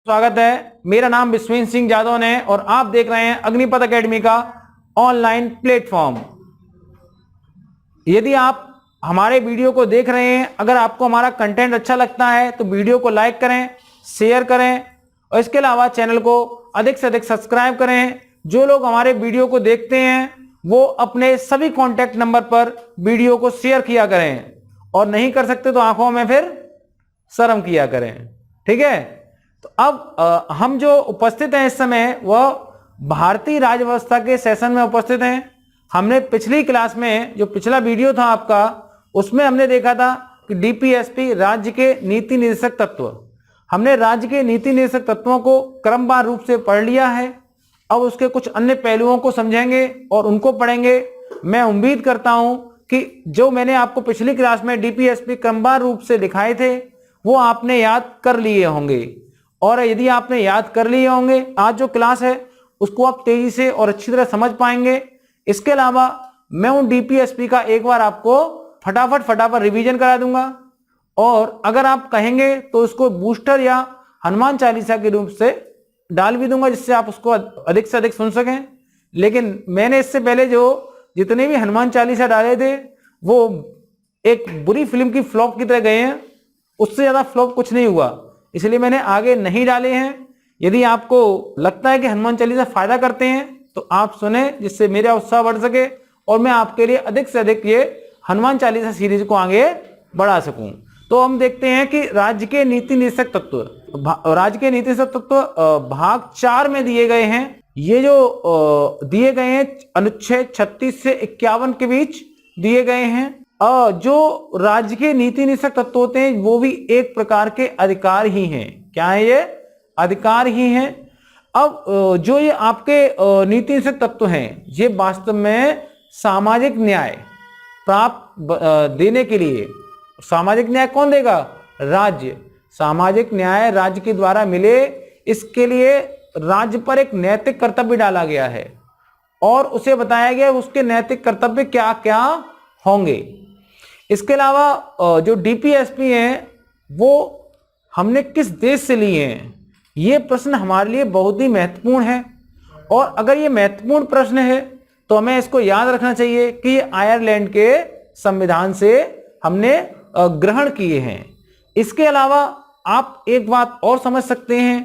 स्वागत है। मेरा नाम विश्वेंद्र सिंह जादव है और आप देख रहे हैं अग्निपथ एकेडमी का ऑनलाइन प्लेटफॉर्म। यदि आप हमारे वीडियो को देख रहे हैं, अगर आपको हमारा कंटेंट अच्छा लगता है तो वीडियो को लाइक करें, शेयर करें और इसके अलावा चैनल को अधिक से अधिक सब्सक्राइब करें। जो लोग हमारे वीडियो को देखते हैं वो अपने सभी कॉन्टैक्ट नंबर पर वीडियो को शेयर किया करें और नहीं कर सकते तो आंखों में फिर शर्म किया करें। ठीक है, तो अब हम जो उपस्थित हैं इस समय वह भारतीय राज्य व्यवस्था के सेशन में उपस्थित हैं। हमने पिछली क्लास में जो पिछला वीडियो था आपका, उसमें हमने देखा था कि डीपीएसपी राज्य के नीति निर्देशक तत्व, हमने राज्य के नीति निर्देशक तत्वों को क्रमवार रूप से पढ़ लिया है। अब उसके कुछ अन्य पहलुओं को समझेंगे और उनको पढ़ेंगे। मैं उम्मीद करता हूं कि जो मैंने आपको पिछली क्लास में डीपीएसपी क्रमवार रूप से दिखाए थे वो आपने याद कर लिए होंगे, और यदि आपने याद कर लिए होंगे आज जो क्लास है उसको आप तेजी से और अच्छी तरह समझ पाएंगे। इसके अलावा मैं उन डीपीएसपी का एक बार आपको फटाफट रिवीजन करा दूंगा, और अगर आप कहेंगे तो उसको बूस्टर या हनुमान चालीसा के रूप से डाल भी दूंगा जिससे आप उसको अधिक से अधिक सुन सकें। लेकिन मैंने इससे पहले जो जितने भी हनुमान चालीसा डाले थे वो एक बुरी फिल्म की फ्लॉप की तरह गए हैं, उससे ज्यादा फ्लॉप कुछ नहीं हुआ, इसलिए मैंने आगे नहीं डाले हैं। यदि आपको लगता है कि हनुमान चालीसा फायदा करते हैं तो आप सुने, जिससे मेरा उत्साह बढ़ सके और मैं आपके लिए अधिक से अधिक ये हनुमान चालीसा सीरीज को आगे बढ़ा सकूं। तो हम देखते हैं कि राज्य के नीति निर्देशक तत्व, राज्य के नीति निर्देशक तत्व भाग 4 में दिए गए हैं। ये जो दिए गए हैं अनुच्छेद 36 से 51 के बीच दिए गए हैं। जो राज्य के नीति निर्देशक तत्व होते हैं वो भी एक प्रकार के अधिकार ही हैं। क्या है ये? अधिकार ही हैं। अब जो ये आपके नीति निर्देशक तत्व हैं ये वास्तव में सामाजिक न्याय प्राप्त देने के लिए, सामाजिक न्याय कौन देगा? राज्य। सामाजिक न्याय राज्य के द्वारा मिले, इसके लिए राज्य पर एक नैतिक कर्तव्य डाला गया है और उसे बताया गया उसके नैतिक कर्तव्य क्या क्या होंगे। इसके अलावा जो डीपीएसपी हैं वो हमने किस देश से लिए हैं, ये प्रश्न हमारे लिए बहुत ही महत्वपूर्ण है। और अगर ये महत्वपूर्ण प्रश्न है तो हमें इसको याद रखना चाहिए कि ये आयरलैंड के संविधान से हमने ग्रहण किए हैं। इसके अलावा आप एक बात और समझ सकते हैं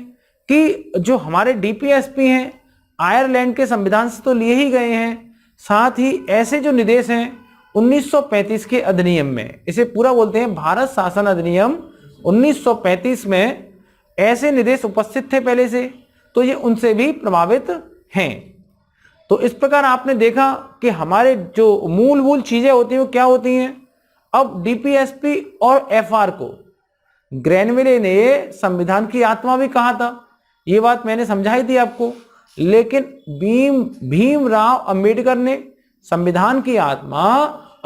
कि जो हमारे डीपीएसपी हैं आयरलैंड के संविधान से तो लिए ही गए हैं, साथ ही ऐसे जो निर्देश हैं 1935 के अधिनियम में, इसे पूरा बोलते हैं भारत शासन अधिनियम 1935 में ऐसे निर्देश उपस्थित थे पहले से, तो ये उनसे भी प्रभावित हैं। तो इस प्रकार आपने देखा कि हमारे जो मूल चीजें होती हैं वो क्या होती हैं। अब डीपीएसपी और एफआर को ग्रैनविले ने संविधान की आत्मा भी कहा था, ये बात मैंने समझाई थी आपको। लेकिन भीमराव अंबेडकर ने संविधान की आत्मा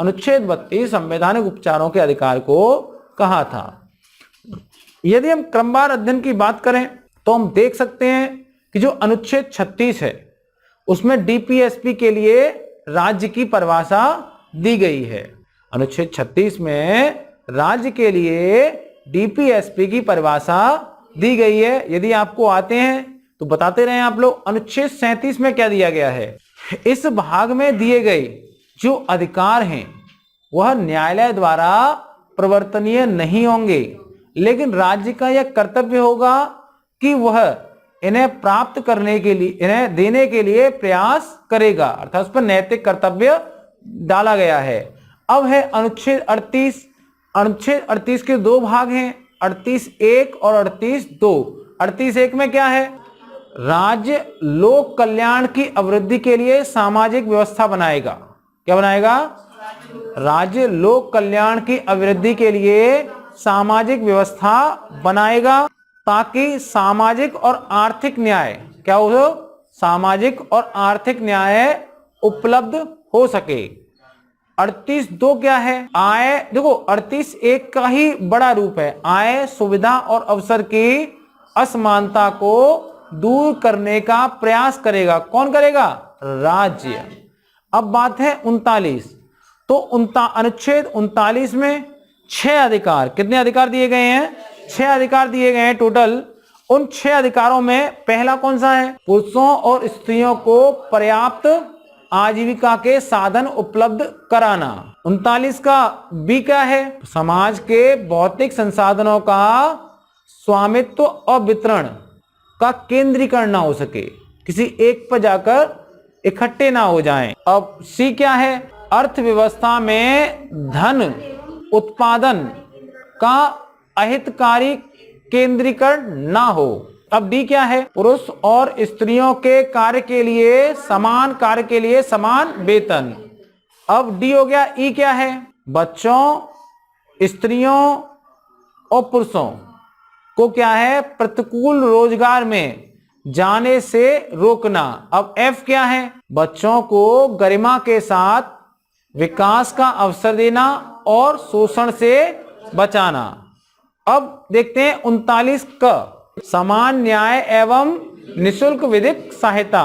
अनुच्छेद 32 संवैधानिक उपचारों के अधिकार को कहा था। यदि हम क्रमवार अध्ययन की बात करें तो हम देख सकते हैं कि जो अनुच्छेद 36 है उसमें डीपीएसपी के लिए राज्य की परिभाषा दी गई है। अनुच्छेद 36 में राज्य के लिए डीपीएसपी की परिभाषा दी गई है। यदि आपको आते हैं तो बताते रहे आप लोग। अनुच्छेद 37 में क्या दिया गया है? इस भाग में दिए गए जो अधिकार हैं वह न्यायालय द्वारा प्रवर्तनीय नहीं होंगे, लेकिन राज्य का यह कर्तव्य होगा कि वह इन्हें प्राप्त करने के लिए, इन्हें देने के लिए प्रयास करेगा, अर्थात उस पर नैतिक कर्तव्य डाला गया है। अब है अनुच्छेद 38। अनुच्छेद 38 के दो भाग हैं, 38(1) और 38(2). 38(1) में क्या है? राज्य लोक कल्याण की अभिवृद्धि के लिए सामाजिक व्यवस्था बनाएगा। क्या बनाएगा? राज्य लोक कल्याण की अभिवृद्धि के लिए सामाजिक व्यवस्था बनाएगा ताकि सामाजिक और आर्थिक न्याय क्या हो? सामाजिक और आर्थिक न्याय उपलब्ध हो सके। 38(2) क्या है? आय। देखो 38(1) का ही बड़ा रूप है। आय, सुविधा और अवसर की असमानता को दूर करने का प्रयास करेगा। कौन करेगा? राज्य। अब बात है 39। तो अनुच्छेद 39 में 6 अधिकार, कितने अधिकार दिए गए हैं? 6 अधिकार दिए गए हैं टोटल। उन 6 अधिकारों में पहला कौन सा है? पुरुषों और स्त्रियों को पर्याप्त आजीविका के साधन उपलब्ध कराना। 39 का बी क्या है? समाज के भौतिक संसाधनों का स्वामित्व और वितरण का केंद्रीकरण ना हो सके, किसी एक पर जाकर इकट्ठे ना हो जाएं। अब सी क्या है? अर्थव्यवस्था में धन उत्पादन का अहितकारी केंद्रीकरण ना हो। अब डी क्या है? पुरुष और स्त्रियों के कार्य के लिए समान कार्य के लिए समान वेतन। अब डी हो गया। ई क्या है? बच्चों, स्त्रियों और पुरुषों को क्या है? प्रतिकूल रोजगार में जाने से रोकना। अब एफ क्या है? बच्चों को गरिमा के साथ विकास का अवसर देना और शोषण से बचाना। अब देखते हैं 39 का समान न्याय एवं निशुल्क विधिक सहायता।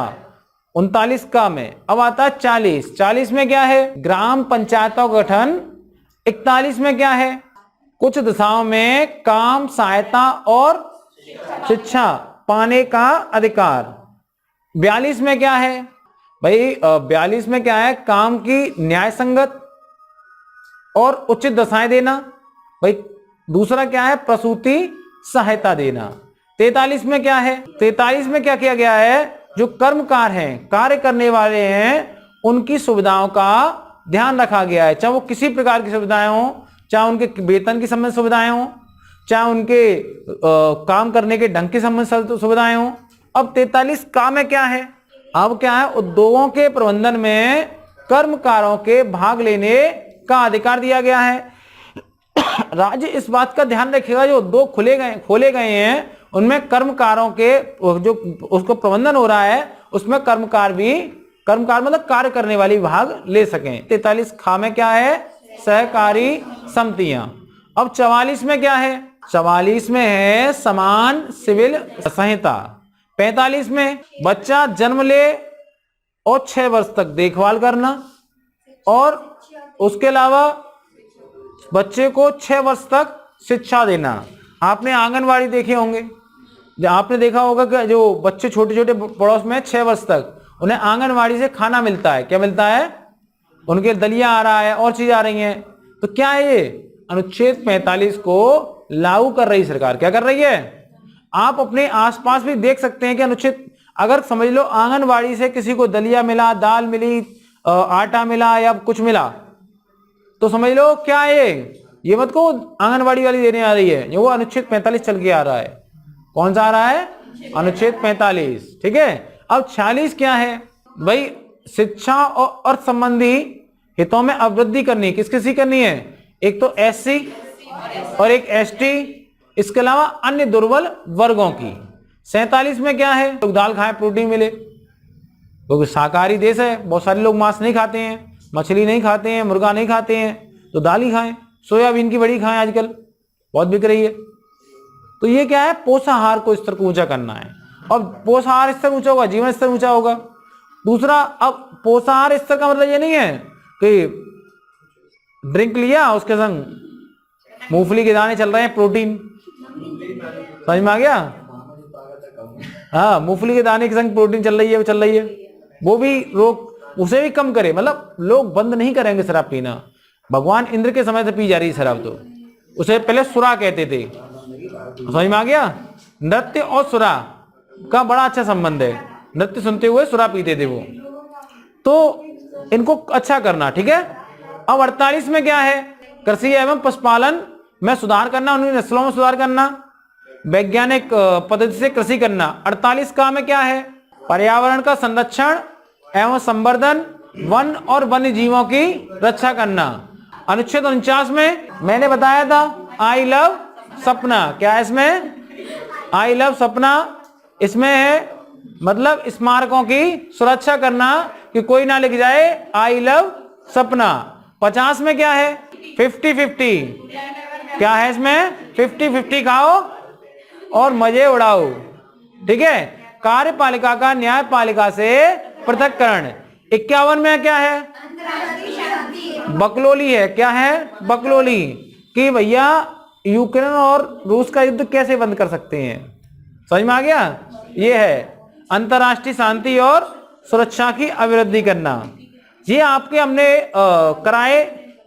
39 का में अब आता है 40 में क्या है? ग्राम पंचायतों का गठन। 41 में क्या है? कुछ दिशाओं में काम, सहायता और शिक्षा पाने का अधिकार। 42 में क्या है भाई? 42 में क्या है? काम की न्याय संगत और उचित दशाएं देना। भाई दूसरा क्या है? प्रसूति सहायता देना। 43 में क्या है? 43 में क्या किया गया है? जो कर्मकार हैं, कार्य करने वाले हैं, उनकी सुविधाओं का ध्यान रखा गया है, चाहे वो किसी प्रकार की सुविधाएं हो, चाहे उनके वेतन की संबंधित सुविधाएं हो, चाहे उनके काम करने के ढंग की संबंधित सुविधाएं हो। अब 43 का में क्या है? अब क्या है? उद्योगों के प्रबंधन में कर्मकारों के भाग लेने का अधिकार दिया गया है। राज्य इस बात का ध्यान रखेगा जो उद्योग खोले गए हैं उनमें कर्मकारों के जो उसको प्रबंधन हो रहा है उसमें कर्मकार मतलब कार्य करने वाली भाग ले सकें। 43 खा में क्या है? सहकारी समितियां। अब 44 में क्या है? 44 में है समान सिविल संहिता। 45 में बच्चा जन्म ले और 6 वर्ष तक देखभाल करना और उसके अलावा बच्चे को 6 वर्ष तक शिक्षा देना। आपने आंगनवाड़ी देखे होंगे, आपने देखा होगा कि जो बच्चे छोटे छोटे पड़ोस में 6 वर्ष तक उन्हें आंगनवाड़ी से खाना मिलता है। क्या मिलता है? उनके दलिया आ रहा है और चीज आ रही है। तो क्या है ये? अनुच्छेद 45 को लागू कर रही सरकार। क्या कर रही है? आप अपने आसपास भी देख सकते हैं कि अनुच्छेद, अगर समझ लो आंगनवाड़ी से किसी को दलिया मिला, दाल मिली, आटा मिला या कुछ मिला, तो समझ लो क्या है ये मत को आंगनवाड़ी वाली देने आ रही है, ये वो अनुच्छेद 45 चल के आ रहा है। कौन सा आ रहा है? अनुच्छेद 45। ठीक है। अब 46 क्या है भाई? शिक्षा और अर्थ संबंधी हितों में अवृद्धि करनी। किसकी करनी है? एक तो एससी और एक एसटी, इसके अलावा अन्य दुर्बल वर्गों की। 47 में क्या है? लोग दाल खाएं, प्रोटीन मिले, क्योंकि शाकाहारी देश है, बहुत सारे लोग मांस नहीं खाते हैं, मछली नहीं खाते हैं, मुर्गा नहीं खाते हैं, तो दाल ही खाएं। सोयाबीन की बड़ी खाएं, आजकल बहुत बिक रही है। तो ये क्या है? पोषाहार को स्तर को ऊंचा करना है। और पोषाहार स्तर ऊंचा होगा, जीवन स्तर ऊंचा होगा। दूसरा, अब पोषाहार स्तर का मतलब ये नहीं है कि ड्रिंक लिया उसके संग मूंगफली के दाने चल रहे हैं, प्रोटीन, समझ में आ गया? हाँ, मूंगफली के दाने के संग प्रोटीन चल रही है, वो भी रोक, उसे भी कम करे। मतलब लोग बंद नहीं करेंगे शराब पीना। भगवान इंद्र के समय से पी जा रही शराब, तो उसे पहले सुरा कहते थे। समझ में आ गया? नृत्य और सुरा का बड़ा अच्छा संबंध है। नृत्य सुनते हुए सुरा पीते थे वो, तो इनको अच्छा करना। ठीक है। अब 48 में क्या है? कृषि एवं पशुपालन में सुधार करना, उनकी नस्लों में सुधार करना, वैज्ञानिक पद्धति से कृषि करना। 48 का में क्या है? पर्यावरण का संरक्षण एवं संवर्धन, वन और वन्य जीवों की रक्षा करना। अनुच्छेद 49 में मैंने बताया था आई लव सपना। क्या है इसमें? आई लव सपना। इसमें है मतलब स्मारकों की सुरक्षा करना कि कोई ना लिख जाए आई लव सपना। 50 में क्या है? 50-50। क्या है इसमें? 50-50 खाओ और मजे उड़ाओ। ठीक है। कार्यपालिका का न्यायपालिका से पृथक्करण। 51 में क्या है? बकलोली है। क्या है? बकलोली, कि भैया यूक्रेन और रूस का युद्ध कैसे बंद कर सकते हैं। समझ में आ गया? ये है अंतरराष्ट्रीय शांति और सुरक्षा की अभिवृद्धि करना। ये आपके हमने कराए,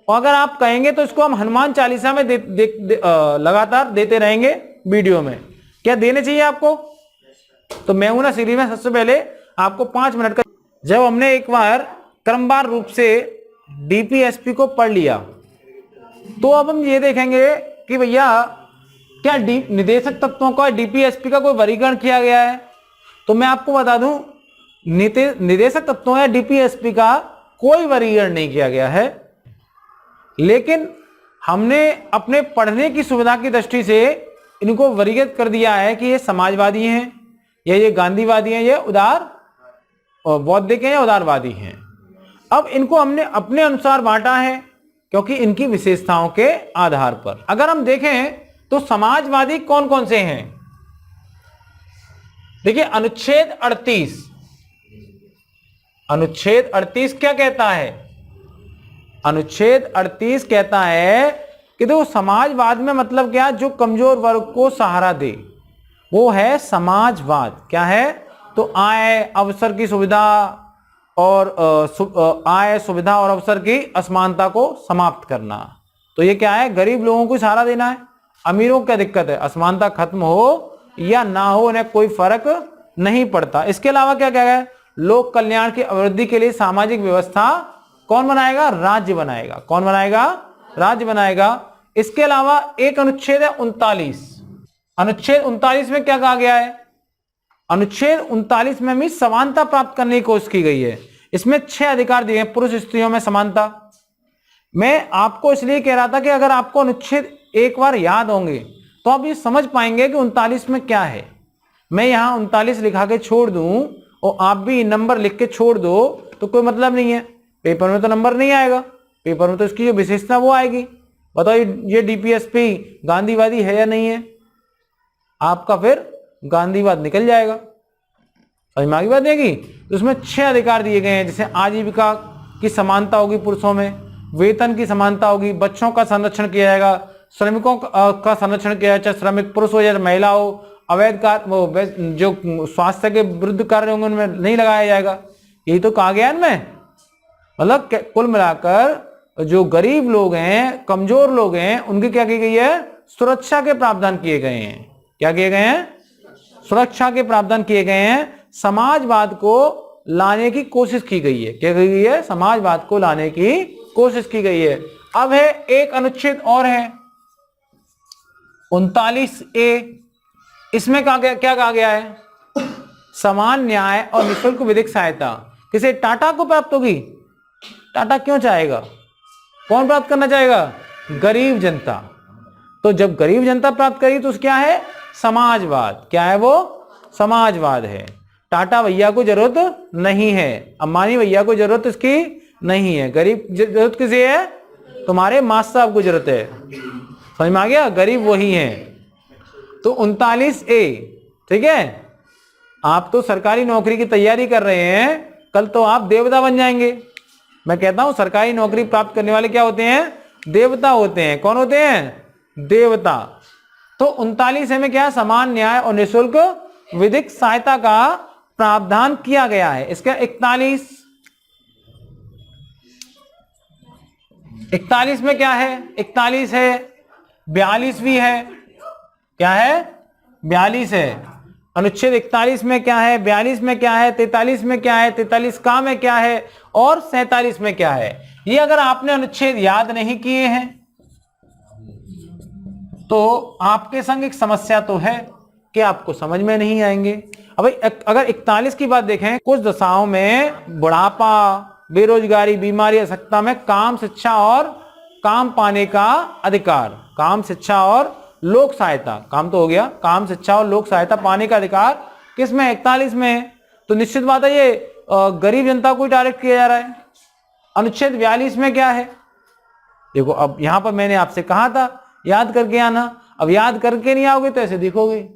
और अगर आप कहेंगे तो इसको हम हनुमान चालीसा में लगातार देते रहेंगे वीडियो में। क्या देने चाहिए आपको? तो मैं हूं ना सीरीज में सबसे पहले आपको 5 मिनट का, जब हमने एक बार क्रमवार रूप से डीपीएसपी को पढ़ लिया, तो अब हम ये देखेंगे कि भैया क्या निदेशक तत्वों का डीपीएसपी का कोई वर्गीकरण किया गया है? तो मैं आपको बता दूं, निदेशक तत्वों या डीपीएसपी का कोई वर्गीकरण नहीं किया गया है, लेकिन हमने अपने पढ़ने की सुविधा की दृष्टि से इनको वर्गीकृत कर दिया है कि ये समाजवादी हैं, या ये गांधीवादी हैं, ये उदार बौद्धिक हैं या उदारवादी हैं। अब इनको हमने अपने अनुसार बांटा है क्योंकि इनकी विशेषताओं के आधार पर। अगर हम देखें तो समाजवादी कौन कौन से हैं? देखिए अनुच्छेद 38, अनुच्छेद 38 क्या कहता है? अनुच्छेद 38 कहता है कि देखो समाजवाद में मतलब क्या, जो कमजोर वर्ग को सहारा दे, वो है समाजवाद। क्या है? तो आय अवसर की सुविधा और आय सुविधा और अवसर की असमानता को समाप्त करना। तो ये क्या है? गरीब लोगों को सहारा देना है। अमीरों को क्या दिक्कत है? असमानता खत्म हो या ना हो, उन्हें कोई फर्क नहीं पड़ता। इसके अलावा क्या क्या है? लोक कल्याण की अभिवृद्धि के लिए सामाजिक व्यवस्था कौन बनाएगा? राज्य बनाएगा। कौन बनाएगा? राज्य बनाएगा। इसके अलावा एक अनुच्छेद है 39। अनुच्छेद 39 में क्या कहा गया है? अनुच्छेद 39 में भी समानता प्राप्त करने की कोशिश की गई है। इसमें 6 अधिकार दिए हैं, पुरुष स्त्रियों में समानता। मैं आपको इसलिए कह रहा था कि अगर आपको अनुच्छेद एक बार याद होंगे तो आप ये समझ पाएंगे कि 39 में क्या है। मैं यहां 39 लिखा के छोड़ दूं और आप भी नंबर लिख के छोड़ दो तो कोई मतलब नहीं है। पेपर में तो नंबर नहीं आएगा, पेपर में तो इसकी जो विशेषता वो आएगी। बताओ ये डीपीएसपी गांधीवादी है या नहीं है? आपका फिर गांधीवाद निकल जाएगा। समझ में आ गई बात नहीं की? तो उसमें 6 अधिकार दिए गए हैं, जैसे आजीविका की समानता होगी पुरुषों में, वेतन की समानता होगी, बच्चों का संरक्षण किया जाएगा, श्रमिकों का संरक्षण किया जाए, चाहे श्रमिक पुरुष हो या महिला हो, अवैध कार्य जो स्वास्थ्य के विरुद्ध कार्य होंगे उनमें नहीं लगाया जाएगा। यही तो कहा गया इनमें। मतलब कुल मिलाकर जो गरीब लोग हैं, कमजोर लोग हैं, उनकी क्या की गई है? सुरक्षा के प्रावधान किए गए हैं। क्या किए गए हैं? सुरक्षा के प्रावधान किए गए हैं। समाजवाद को लाने की कोशिश की गई है। क्या की गई है? समाजवाद को लाने की कोशिश की गई है। अब है एक अनुच्छेद और है 39A। इसमें क्या कहा गया है? समान न्याय और निःशुल्क विधिक सहायता किसे? टाटा को प्राप्त होगी। टाटा क्यों चाहेगा? कौन प्राप्त करना चाहेगा? गरीब जनता। तो जब गरीब जनता प्राप्त करेगी तो क्या है? समाजवाद। क्या है वो? समाजवाद है। टाटा भैया को जरूरत नहीं है, अंबानी भैया को जरूरत इसकी नहीं है। गरीब जरूरत किसी है? तुम्हारे मास्टर साहब को जरूरत है। समझ में आ गया? गरीब वही है। तो 39A, ठीक है। आप तो सरकारी नौकरी की तैयारी कर रहे हैं, कल तो आप देवता बन जाएंगे। मैं कहता हूं सरकारी नौकरी प्राप्त करने वाले क्या होते हैं? देवता होते हैं। कौन होते हैं? देवता। तो 39A में क्या? समान न्याय और निःशुल्क विधिक सहायता का प्रावधान किया गया है। इसका 41 में क्या है? 41 है, 42 भी है। क्या है? 42 है। अनुच्छेद 41 में क्या है? 42 में क्या है? 43 में क्या है? 43 का में क्या है? और 47 में क्या है? ये अगर आपने अनुच्छेद याद नहीं किए हैं तो आपके संग एक समस्या तो है कि आपको समझ में नहीं आएंगे। अब अगर 41 की बात देखें, कुछ दशाओं में बुढ़ापा, बेरोजगारी, बीमारी, असक्ता में काम, शिक्षा और काम पाने का अधिकार, काम, शिक्षा और लोक सहायता, काम तो हो गया, काम, शिक्षा और लोक सहायता पाने का अधिकार किसमें? 41 में। तो निश्चित बात है ये गरीब जनता को टारगेट किया जा रहा है। अनुच्छेद 42 में क्या है? देखो अब यहां पर मैंने आपसे कहा था याद करके आना, अब याद करके नहीं आओगे तो ऐसे दिखोगे।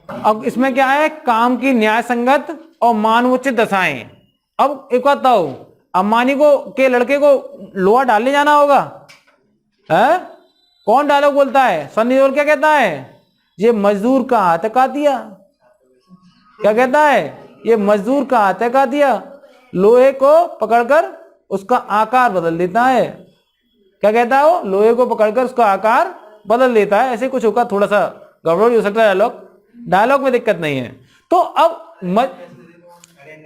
अब इसमें क्या है? काम की न्याय संगत और मानवोचित दशाएं। अब एक बात बताओ, अंबानी को के लड़के को लोहा डालने जाना होगा है? कौन डायलॉग बोलता है? सन्नी देओल क्या कहता है? ये मजदूर का हाथ है कातिया। क्या कहता है? ये मजदूर का हाथ है कातिया, लोहे को पकड़कर उसका आकार बदल देता है। क्या कहता है वो? लोहे को पकड़कर उसका आकार बदल देता है। ऐसे कुछ होगा, थोड़ा सा गड़बड़ हो सकता है, डायलॉग में दिक्कत नहीं है। तो अब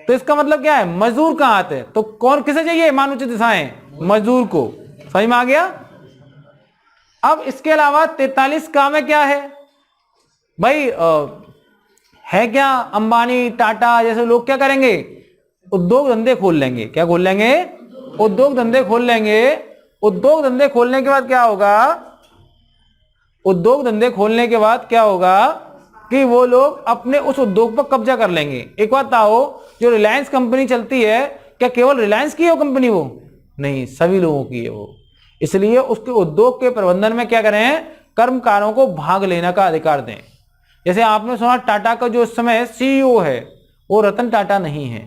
तो इसका मतलब क्या है? मजदूर का हाथ है। तो कौन किसे चाहिए मानुचित दिशाएं? मजदूर को। समझ में आ गया? अब इसके अलावा 43 काम में क्या है भाई? है क्या? अंबानी टाटा जैसे लोग क्या करेंगे? उद्योग धंधे खोल लेंगे। क्या खोल लेंगे? उद्योग धंधे खोल लेंगे। उद्योग धंधे खोलने के बाद क्या होगा? उद्योग धंधे खोलने के बाद क्या होगा कि वो लोग अपने उस उद्योग पर कब्जा कर लेंगे। एक बात आओ, जो रिलायंस कंपनी चलती है, क्या केवल रिलायंस की है वो कंपनी? वो नहीं, सभी लोगों की है वो। इसलिए उसके उद्योग के प्रबंधन में क्या करें? कर्मकारों को भाग लेने का अधिकार दें। जैसे आपने सुना टाटा का जो इस समय सीईओ है वो रतन टाटा नहीं है,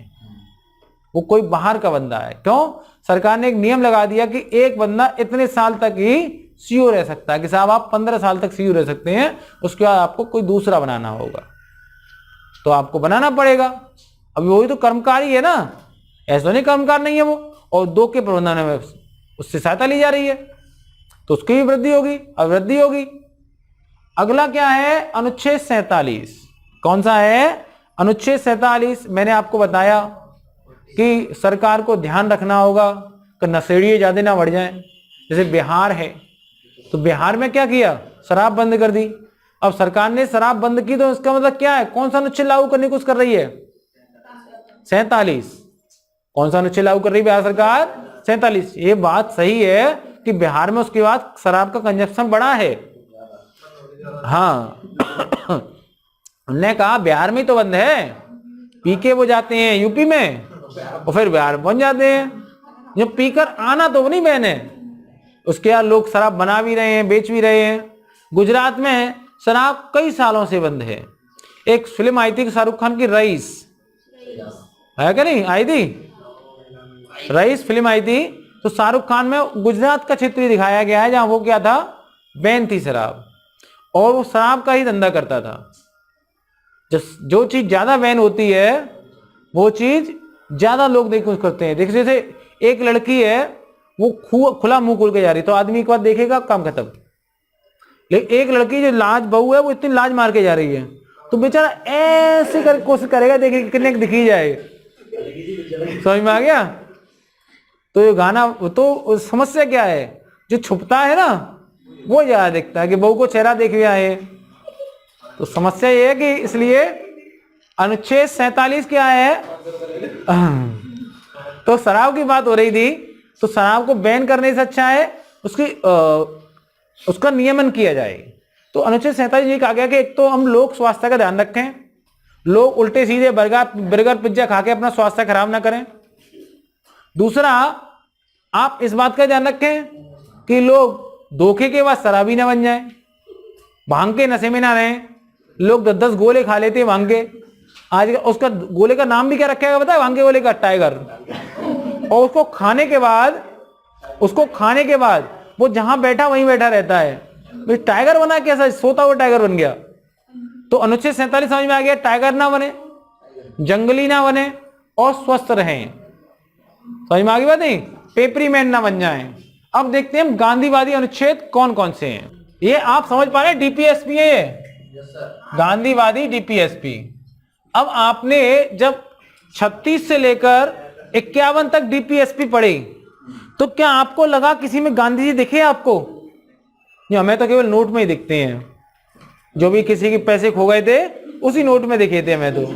वो कोई बाहर का बंदा है। क्यों? सरकार ने एक नियम लगा दिया कि एक बंदा इतने साल तक ही सीईओ रह सकता है, कि साहब आप 15 साल तक सीईओ रह सकते हैं, उसके बाद आपको कोई दूसरा बनाना होगा, तो आपको बनाना पड़ेगा। अभी वही तो कर्मकारी है ना, ऐसा नहीं कर्मकार नहीं है वो। और दो के प्रबंधन में उससे सहायता ली जा रही है, तो उसकी भी वृद्धि होगी, अवृद्धि होगी। अगला क्या है? अनुच्छेद 47। कौन सा है? अनुच्छेद 47। मैंने आपको बताया कि सरकार को ध्यान रखना होगा कि नशेड़िए ज्यादा ना बढ़ जाएं। जैसे बिहार है, तो बिहार में क्या किया? शराब बंद कर दी। अब सरकार ने शराब बंद की तो इसका मतलब क्या है? कौन सा अनुच्छेद लागू करने की कोशिश कर रही है? 47। कौन सा अनुच्छेद लागू कर रही है बिहार सरकार? 47। ये बात सही है कि बिहार में उसके बाद शराब का कंजप्शन बढ़ा है। हाँ उन्होंने कहा बिहार में तो बंद है, पी के वो जाते हैं यूपी में और फिर बिहार पहुंच जाते हैं। जो पीकर आना तो वो नहीं बैन है, उसके बाद लोग शराब बना भी रहे हैं, बेच भी रहे हैं। गुजरात में शराब कई सालों से बंद है। एक फिल्म आई थी शाहरुख खान की, रईस, है क्या नहीं? आई थी रईस फिल्म आई थी, तो शाहरुख खान में गुजरात का चित्र दिखाया गया है, जहां वो क्या था? बैन थी शराब, और वो शराब का ही धंधा करता था। जो चीज ज्यादा बैन होती है वो चीज ज्यादा लोग देखने करते हैं। देखिए जैसे एक लड़की है, वो खुला मुंह खोल के जा रही, तो आदमी एक बार देखेगा, काम खत्म। लेकिन एक लड़की जो लाज बहू है, वो इतनी लाज मार के जा रही है, तो बेचारा ऐसे कर कोशिश करेगा देखिए कितने दिखी जाए। समझ में आ गया? तो ये गाना, तो समस्या क्या है? जो छुपता है ना वो ज्यादा दिखता है कि बहू को चेहरा देख भी आए। तो समस्या ये है कि इसलिए अनुच्छेद 47 क्या है? तो शराब की बात हो रही थी, तो शराब को बैन करने से अच्छा है उसका नियमन किया जाए। तो अनुच्छेद 47 ये कहा गया कि एक तो हम लोग स्वास्थ्य का ध्यान रखें, लोग उल्टे सीधे बर्गर पिज्जा खा के अपना स्वास्थ्य खराब ना करें। दूसरा, आप इस बात का ध्यान रखें कि लोग धोखे के बाद शराबी ना बन जाएं, भांग के नशे में ना रहें। लोग 10-10 गोले खा लेते हैं भांग के। आज उसका गोले का नाम भी क्या रखा है पता है? भांग के गोले का टाइगर। और उसको खाने के बाद वो जहां बैठा वहीं बैठा रहता है। टाइगर बना कैसा? सोता हुआ टाइगर बन गया। तो अनुच्छेद 47 समझ में आ गया, टाइगर ना बने, जंगली ना बने और स्वस्थ रहें। समझ में आ गई बात? नहीं, पेपरी मैन ना बन जाएं। अब देखते हैं गांधीवादी अनुच्छेद कौन कौन से हैं। ये आप समझ पा रहे हैं? डीपीएसपी है ये, गांधीवादी डीपीएसपी। अब आपने जब 36 से लेकर 51 तक डीपीएसपी पढ़े, तो क्या आपको लगा किसी में गांधी जी दिखे आपको? हमें तो केवल नोट में ही दिखते हैं, जो भी किसी के पैसे खो गए थे उसी नोट में दिखे थे हमें। तो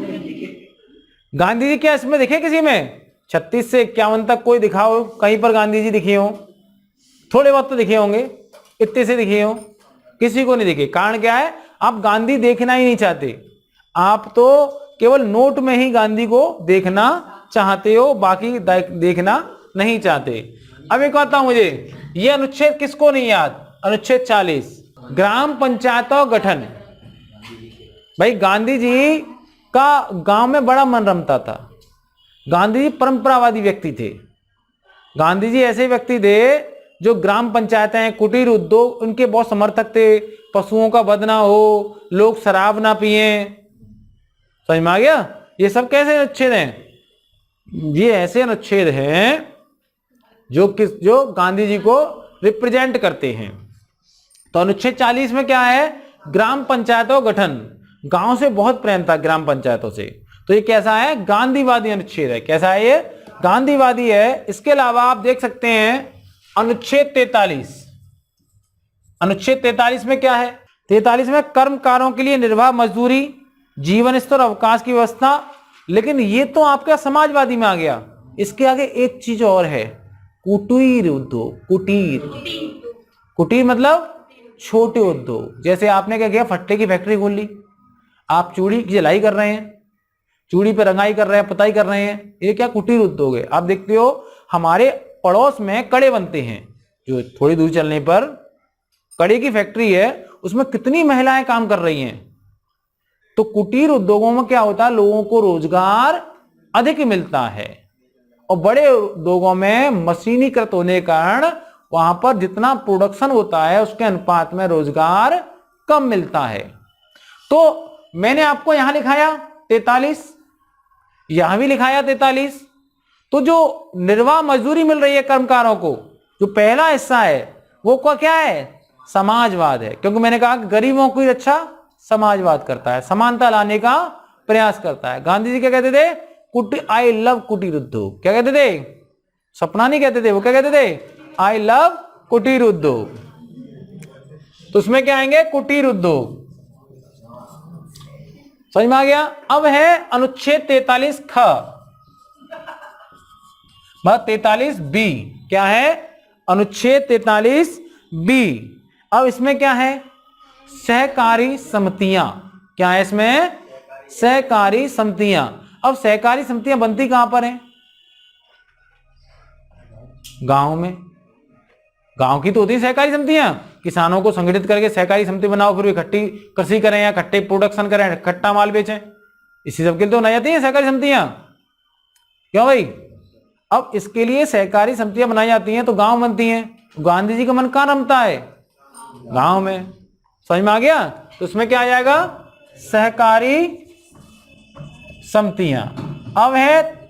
गांधी जी क्या इसमें दिखे किसी में? 36 से 51 तक कोई दिखाओ कहीं पर गांधी जी दिखे हो? थोड़े बहुत तो दिखे होंगे, इतने से दिखे हो? किसी को नहीं दिखे। कारण क्या है? आप गांधी देखना ही नहीं चाहते, आप तो केवल नोट में ही गांधी को देखना चाहते हो, बाकी देखना नहीं चाहते। अब एक बताओ मुझे, ये अनुच्छेद किसको नहीं याद? अनुच्छेद 40, ग्राम पंचायतों गठन। भाई गांधी जी का गांव में बड़ा मन रमता था। गांधी जी परंपरावादी व्यक्ति थे। गांधी जी ऐसे व्यक्ति थे जो ग्राम पंचायतें, कुटीर उद्योग, उनके बहुत समर्थक थे। पशुओं का वध ना हो, लोग शराब ना पिए। समझ में आ गया? ये सब कैसे अनुच्छेद हैं? ये ऐसे अनुच्छेद हैं जो गांधी जी को रिप्रेजेंट करते हैं। तो अनुच्छेद 40 में क्या है? ग्राम पंचायतों गठन। गांव से बहुत प्रेम था, ग्राम पंचायतों से। तो ये कैसा है? गांधीवादी अनुच्छेद है। कैसा है ये? गांधीवादी है। इसके अलावा आप देख सकते हैं अनुच्छेद 43। अनुच्छेद 43 में क्या है? 43 में कर्मकारों के लिए निर्वाह मजदूरी, जीवन स्तर, अवकाश की व्यवस्था। लेकिन ये तो आपका समाजवादी में आ गया। इसके आगे एक चीज और है, कुटीर उद्योग। कुटीर मतलब छोटे उद्योग। जैसे आपने क्या किया? फट्टे की फैक्ट्री खोल ली, आप चूड़ी की जलाई कर रहे हैं, चूड़ी पे रंगाई कर रहे हैं, पुताई कर रहे हैं, ये क्या? कुटीर उद्योग है। आप देखते हो हमारे पड़ोस में कड़े बनते हैं, जो थोड़ी दूर चलने पर कड़े की फैक्ट्री है, उसमें कितनी महिलाएं काम कर रही हैं। तो कुटीर उद्योगों में क्या होता है? लोगों को रोजगार अधिक मिलता है। और बड़े उद्योगों में मशीनीकृत होने के कारण वहां पर जितना प्रोडक्शन होता है उसके अनुपात में रोजगार कम मिलता है। तो मैंने आपको यहां लिखाया 43, यहां भी लिखाया 43। तो जो निर्वाह मजदूरी मिल रही है कर्मकारों को, जो पहला हिस्सा है वो क्या है? समाजवाद है। क्योंकि मैंने कहा कि गरीबों की रक्षा समाजवाद करता है, समानता लाने का प्रयास करता है। गांधी जी क्या कहते थे? आई लव कुटीर उद्योग। क्या कहते थे? सपना नहीं कहते थे, वो क्या कहते थे? आई लव कुटीर उद्योग। तो उसमें क्या आएंगे? कुटीर उद्योग। समझ में आ गया? अब है अनुच्छेद 43 ख, 43 बी। क्या है? अनुच्छेद 43 बी। अब इसमें क्या है? सहकारी समितियां। क्या है इसमें? सहकारी समितियां। अब सहकारी समितियां बनती कहां पर हैं? गांव में। गांव की तो होती है सहकारी समितियां। किसानों को संगठित करके सहकारी समिति बनाओ, फिर इकट्ठी कृषि करें या इकट्ठे प्रोडक्शन करें, इकट्ठा माल बेचें। इसी सब के लिए तो बनाई जाती है सहकारी समितियां। क्यों भाई? अब इसके लिए सहकारी समितियां बनाई जाती हैं तो गांव बनती हैं। गांधी जी का मन कहां रमता है? गांव में। समझ में आ गया? तो उसमें क्या आ जाएगा? सहकारी समितियां। अब है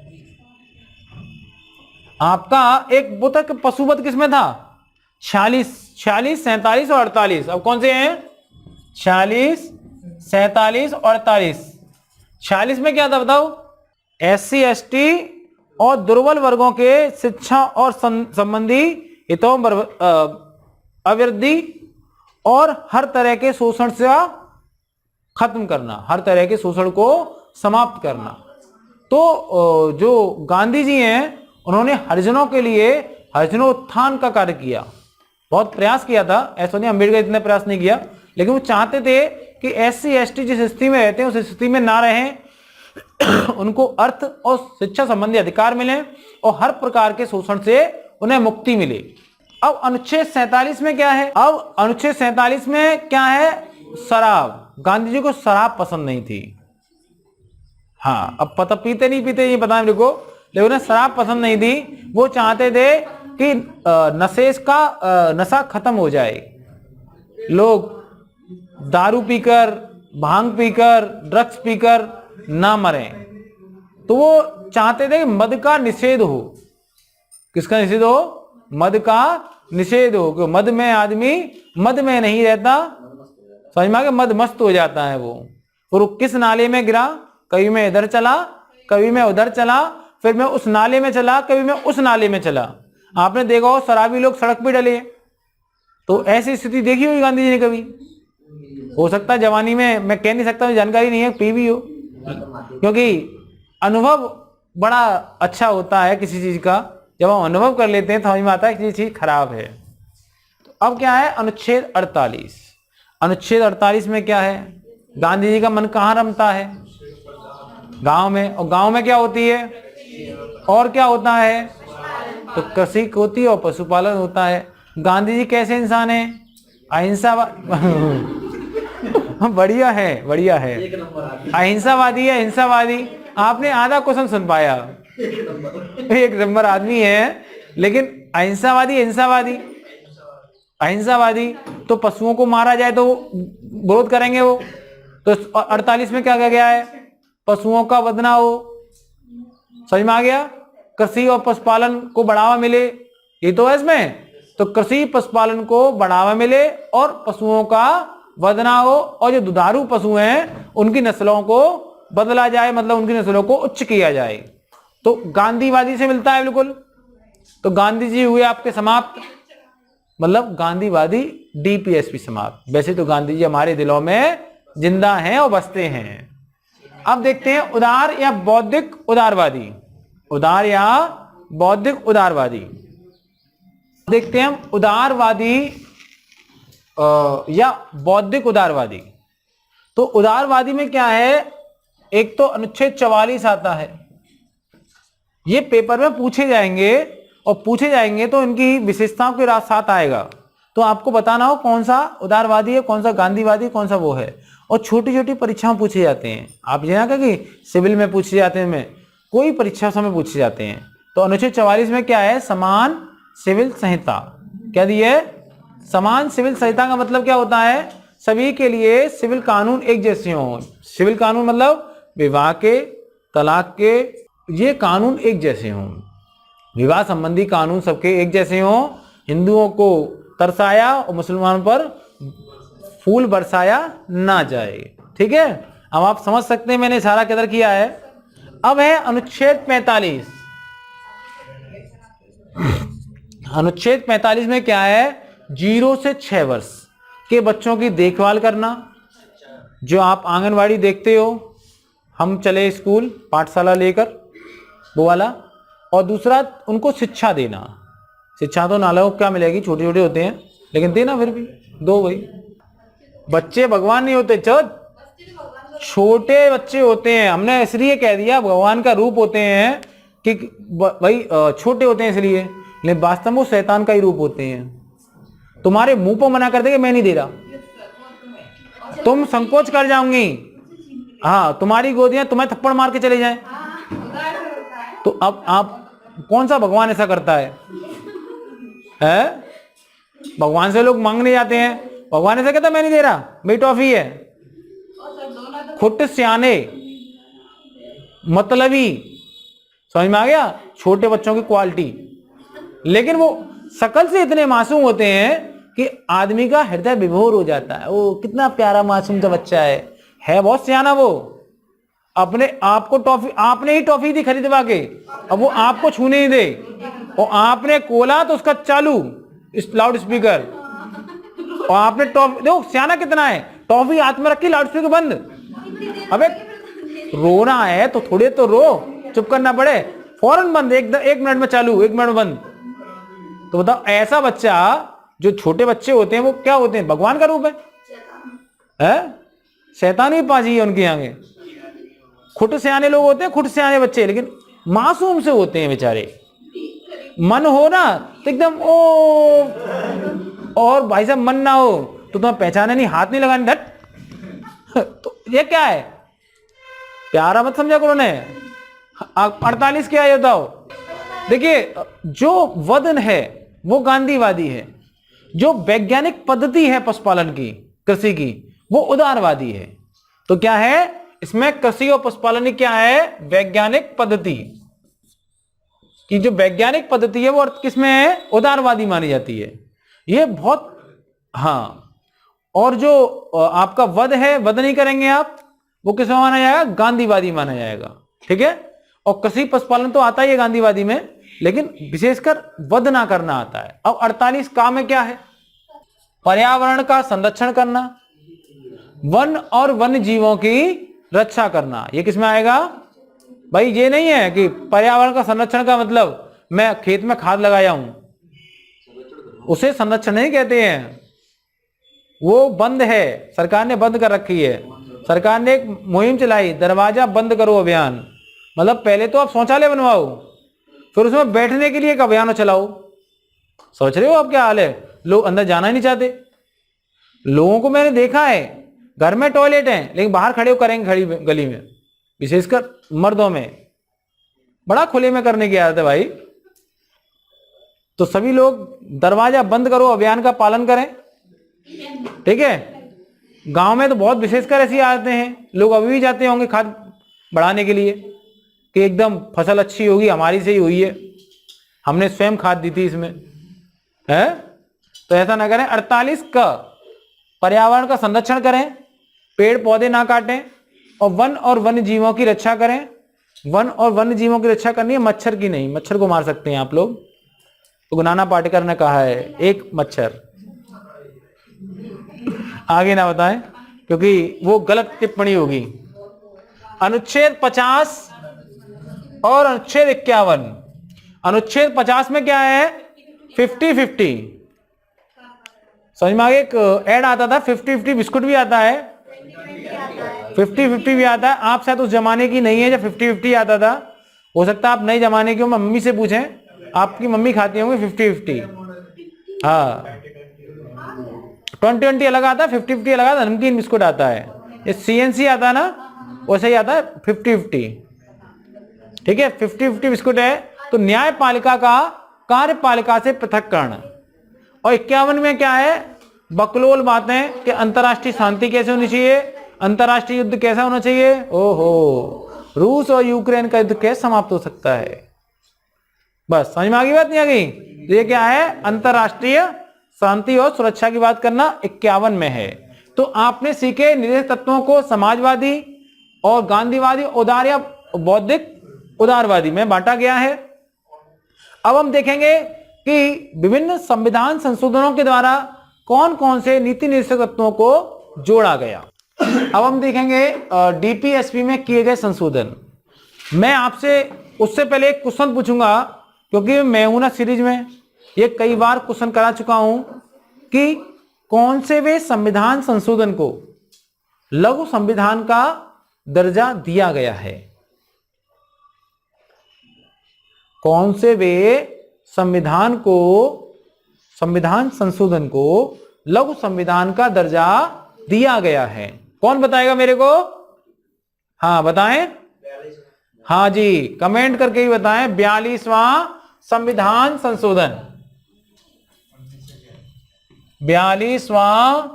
आपका एक बुतक पशुवध किसमें था? 46, 47 और 48। अब कौन से हैं? 46, 47 और 48। 46 में क्या था बताओ? SC ST और दुर्बल वर्गों के शिक्षा और संबंधी हितों अवृद्धि और हर तरह के शोषण से खत्म करना, हर तरह के शोषण को समाप्त करना। तो जो गांधी जी हैं उन्होंने हरिजनों के लिए हरिजनोत्थान का कार्य किया, बहुत प्रयास किया था। ऐसा नहीं अम्बेडकर इतने प्रयास नहीं किया, लेकिन वो चाहते थे कि SC ST जिस स्थिति में रहते हैं उस स्थिति में ना रहें, उनको अर्थ और शिक्षा संबंधी अधिकार मिले और हर प्रकार के शोषण से उन्हें मुक्ति मिले। अब अनुच्छेद 47 में क्या है? अब अनुच्छेद 47 में क्या है? शराब। गांधी जी को शराब पसंद नहीं थी। हाँ, अब पता पीते नहीं पीते ये पता मेरे को, लेकिन उन्हें शराब पसंद नहीं थी। वो चाहते थे कि नशा खत्म हो जाए, लोग दारू पीकर, भांग पीकर, ड्रग्स पीकर ना मरें। तो वो चाहते थे कि मद का निषेध हो। किसका निषेध हो? मद का निषेध हो। कि मद में आदमी मद में नहीं रहता, समझ में आ गया? मद मस्त हो जाता है वो। और वो किस नाले में गिरा? कभी मैं इधर चला, कभी मैं उधर चला, फिर मैं उस नाले में चला, कभी मैं उस नाले में चला। आपने देखा हो शराबी लोग सड़क पे डले, तो ऐसी स्थिति देखी होगी गांधी जी ने कभी? हो सकता है जवानी में, मैं कह नहीं सकता, जानकारी नहीं है, पी भी हो, क्योंकि अनुभव बड़ा अच्छा होता है किसी चीज का। जब हम अनुभव कर लेते हैं तो समझ में आता है कि ये चीज खराब है। तो अब क्या है? अनुच्छेद 48। अनुच्छेद 48 में क्या है? गांधी जी का मन कहाँ रमता है? गांव में। और गांव में क्या होती है? और क्या होता है? तो कृषि होती है और पशुपालन होता है। गांधी जी कैसे इंसान है? अहिंसावादी। बढ़िया है, बढ़िया है। अहिंसावादी है, हिंसावादी। आपने आधा क्वेश्चन सुन पाया। एक नंबर आदमी है, लेकिन अहिंसावादी, हिंसावादी। अहिंसावादी, तो पशुओं को मारा जाए तो विरोध करेंगे वो। तो 48 में क्या कहा गया है? पशुओं का वध ना हो। समझ में आ गया? कृषि और पशुपालन को बढ़ावा मिले, ये तो है इसमें। तो कृषि पशुपालन को बढ़ावा मिले और पशुओं का वध ना हो, और जो दुधारू पशु हैं उनकी नस्लों को बदला जाए, मतलब उनकी नस्लों को उच्च किया जाए। तो गांधीवादी से मिलता है बिल्कुल। तो गांधी जी हुए आपके समाप्त, मतलब गांधीवादी डीपीएसपी समाप्त। वैसे तो गांधी जी हमारे दिलों में जिंदा हैं और बसते हैं। अब देखते हैं उदार या बौद्धिक उदारवादी। उदार या बौद्धिक उदारवादी। देखते हैं हम उदारवादी या बौद्धिक उदारवादी। तो उदारवादी में क्या है? एक तो अनुच्छेद 44 आता है, ये पेपर में पूछे जाएंगे, और पूछे जाएंगे तो इनकी विशेषताओं के साथ आएगा। तो आपको बताना हो कौन सा उदारवादी है, कौन सा गांधीवादी, कौन सा वो है। और छोटी छोटी परीक्षाओं पूछे जाते हैं। आप ये ना कहें कि सिविल में पूछे जाते हैं, में कोई परीक्षा समय पूछे जाते हैं। तो अनुच्छेद 44 में क्या है? समान सिविल संहिता। क्या दी है? समान सिविल संहिता का मतलब क्या होता है? सभी के लिए सिविल कानून एक जैसे हों। सिविल कानून मतलब विवाह के, तलाक के, ये कानून एक जैसे हों। विवाह संबंधी कानून सबके एक जैसे हों। हिंदुओं को तरसाया और मुसलमानों पर फूल बरसाया ना जाए। ठीक है, अब आप समझ सकते हैं मैंने इशारा किधर किया है। अब है अनुच्छेद 45। अनुच्छेद 45 में क्या है? 0 से 6 वर्ष के बच्चों की देखभाल करना। जो आप आंगनवाड़ी देखते हो, हम चले स्कूल पाठशाला लेकर, वो वाला। और दूसरा उनको शिक्षा देना। शिक्षा तो नालों को क्या मिलेगी, छोटे छोटे होते हैं, लेकिन देना फिर भी दो भाई। बच्चे भगवान नहीं होते, छोटे बच्चे होते हैं। हमने इसलिए कह दिया भगवान का रूप होते हैं कि भाई छोटे होते हैं इसलिए, लेकिन वास्तव में वो शैतान का ही रूप होते हैं। तुम्हारे मुंह पर मना कर देंगे मैं नहीं दे रहा, तुम संकोच कर जाओगी। हाँ, तुम्हारी गोदियां तुम्हें थप्पड़ मार के चले जाएं। तो अब आप कौन सा भगवान ऐसा करता है? भगवान से लोग मांगने जाते हैं, भगवान ऐसा कहता मैं नहीं दे रहा, मेरी टॉफी है। खुट सियाने मतलबी, समझ में आ गया? छोटे बच्चों की क्वालिटी। लेकिन वो शकल से इतने मासूम होते हैं कि आदमी का हृदय विभोर हो जाता है। वो कितना प्यारा मासूम सा बच्चा है बहुत सियाना। वो अपने आप को टॉफी, आपने ही टॉफी दी खरीदवा के, अब वो आपको छूने ही दे, और आपने खोला तो उसका चालू लाउड स्पीकर, और आपने टॉफी, देखो सियाना कितना है, टॉफी हाथ में रखी, लाउड स्पीकर बंद। अबे रोना है तो थोड़े तो रो, चुप करना पड़े, फौरन बंद, एक मिनट में चालू, 1 मिनट में बंद। तो बताओ, ऐसा बच्चा, जो छोटे बच्चे होते हैं वो क्या होते हैं? भगवान का रूप है? शैतान भी पाजी है उनके आगे। खुट सियाने लोग होते हैं, खुट सियाने बच्चे, लेकिन मासूम से होते हैं बेचारे। मन हो ना तो एकदम ओ, और भाई साहब मन ना हो तो तुम्हें पहचाने नहीं, हाथ नहीं लगाने, धट। तो ये क्या है? प्यारा मत समझा करो ने। 48 क्या है बताओ? देखिए, जो वदन है वो गांधीवादी है, जो वैज्ञानिक पद्धति है पशुपालन की, कृषि की, वो उदारवादी है। तो क्या है इसमें? कृषि और पशुपालन की क्या है? वैज्ञानिक पद्धति की। जो वैज्ञानिक पद्धति है वो किसमें है? उदारवादी मानी जाती है। ये बहुत, हाँ। और जो आपका वध है, वध नहीं करेंगे आप, वो किसमें माना जाएगा? गांधीवादी माना जाएगा। ठीक है। और कृषि पशुपालन तो आता ही है गांधीवादी में, लेकिन विशेषकर वध ना करना आता है। अब 48 का में क्या है? पर्यावरण का संरक्षण करना, वन और वन्य जीवों की रक्षा करना। ये किसमें आएगा भाई? ये नहीं है कि पर्यावरण का संरक्षण का मतलब मैं खेत में खाद लगाया हूं, उसे संरक्षण नहीं कहते हैं। वो बंद है, सरकार ने बंद कर रखी है। सरकार ने एक मुहिम चलाई, दरवाजा बंद करो अभियान। मतलब पहले तो आप शौचालय बनवाओ, फिर उसमें बैठने के लिए एक अभियान चलाओ। सोच रहे हो आप क्या हाल है? लोग अंदर जाना ही नहीं चाहते। लोगों को मैंने देखा है, घर में टॉयलेट है लेकिन बाहर खड़े हो करेंगे खड़ी गली में, विशेषकर मर्दों में बड़ा खुले में करने की आदत है भाई। तो सभी लोग दरवाजा बंद करो अभियान का पालन करें, ठीक है। गांव में तो बहुत विशेषकर ऐसी आदतें हैं, लोग अभी भी जाते होंगे खाद बढ़ाने के लिए कि एकदम फसल अच्छी होगी, हमारी से ही हुई है, हमने स्वयं खाद दी थी इसमें, है। तो ऐसा ना करें। 48 का पर्यावरण का संरक्षण करें, पेड़ पौधे ना काटें और वन और वन्य जीवों की रक्षा करें। वन और वन्य जीवों की रक्षा करनी है, मच्छर की नहीं, मच्छर को मार सकते हैं आप लोग, तो गुनाना पाटेकर ने कहा है एक मच्छर। आगे ना बताएं क्योंकि वो गलत टिप्पणी होगी। अनुच्छेद 50 और अनुच्छेद 51। अनुच्छेद 50 में क्या है? 50-50। समझ में आ गया? एक ऐड आता था 50-50 बिस्कुट भी आता है, 50-50 भी आता है। आप शायद उस जमाने की नहीं है जब 50-50 आता था, हो सकता है आप नए जमाने की हो। मम्मी से पूछें, आपकी मम्मी खाती होंगी 50-50। हाँ, 20-20 अलग आता है, 50-50 अलग आता है। नमकीन बिस्कुट आता है, ये CNC आता है ना, वैसे ही आता है 50-50, ठीक है। 50-50 बिस्कुट है। तो न्यायपालिका का कार्यपालिका से पृथककरण। और 51 में क्या है? बकलोल बातें कि अंतरराष्ट्रीय शांति कैसे होनी चाहिए, अंतरराष्ट्रीय युद्ध कैसा होना चाहिए। ओहो, रूस और यूक्रेन का युद्ध कैसे समाप्त हो सकता है? बस समझ में आ गई बात, नहीं आ गई? तो ये क्या है? अंतरराष्ट्रीय शांति और सुरक्षा की बात करना 51 में है। तो आपने सीखे निर्देश तत्वों को समाजवादी और गांधीवादी, उदार या बौद्धिक उदारवादी में बांटा गया है। अब हम देखेंगे कि विभिन्न संविधान संशोधनों के द्वारा कौन कौन से नीति निर्देशक तत्वों को जोड़ा गया। अब हम देखेंगे DPSP में किए गए संशोधन। मैं आपसे उससे पहले एक क्वेश्चन पूछूंगा, क्योंकि मैं हूं ना सीरीज में, ये कई बार क्वेश्चन करा चुका हूं कि कौन से वे संविधान संशोधन को लघु संविधान का दर्जा दिया गया है। कौन से वे संविधान संशोधन को लघु संविधान का दर्जा दिया गया है। कौन बताएगा मेरे को? हाँ बताएं, हाँ जी, कमेंट करके ही बताएं। 42वां संविधान संशोधन, 42वां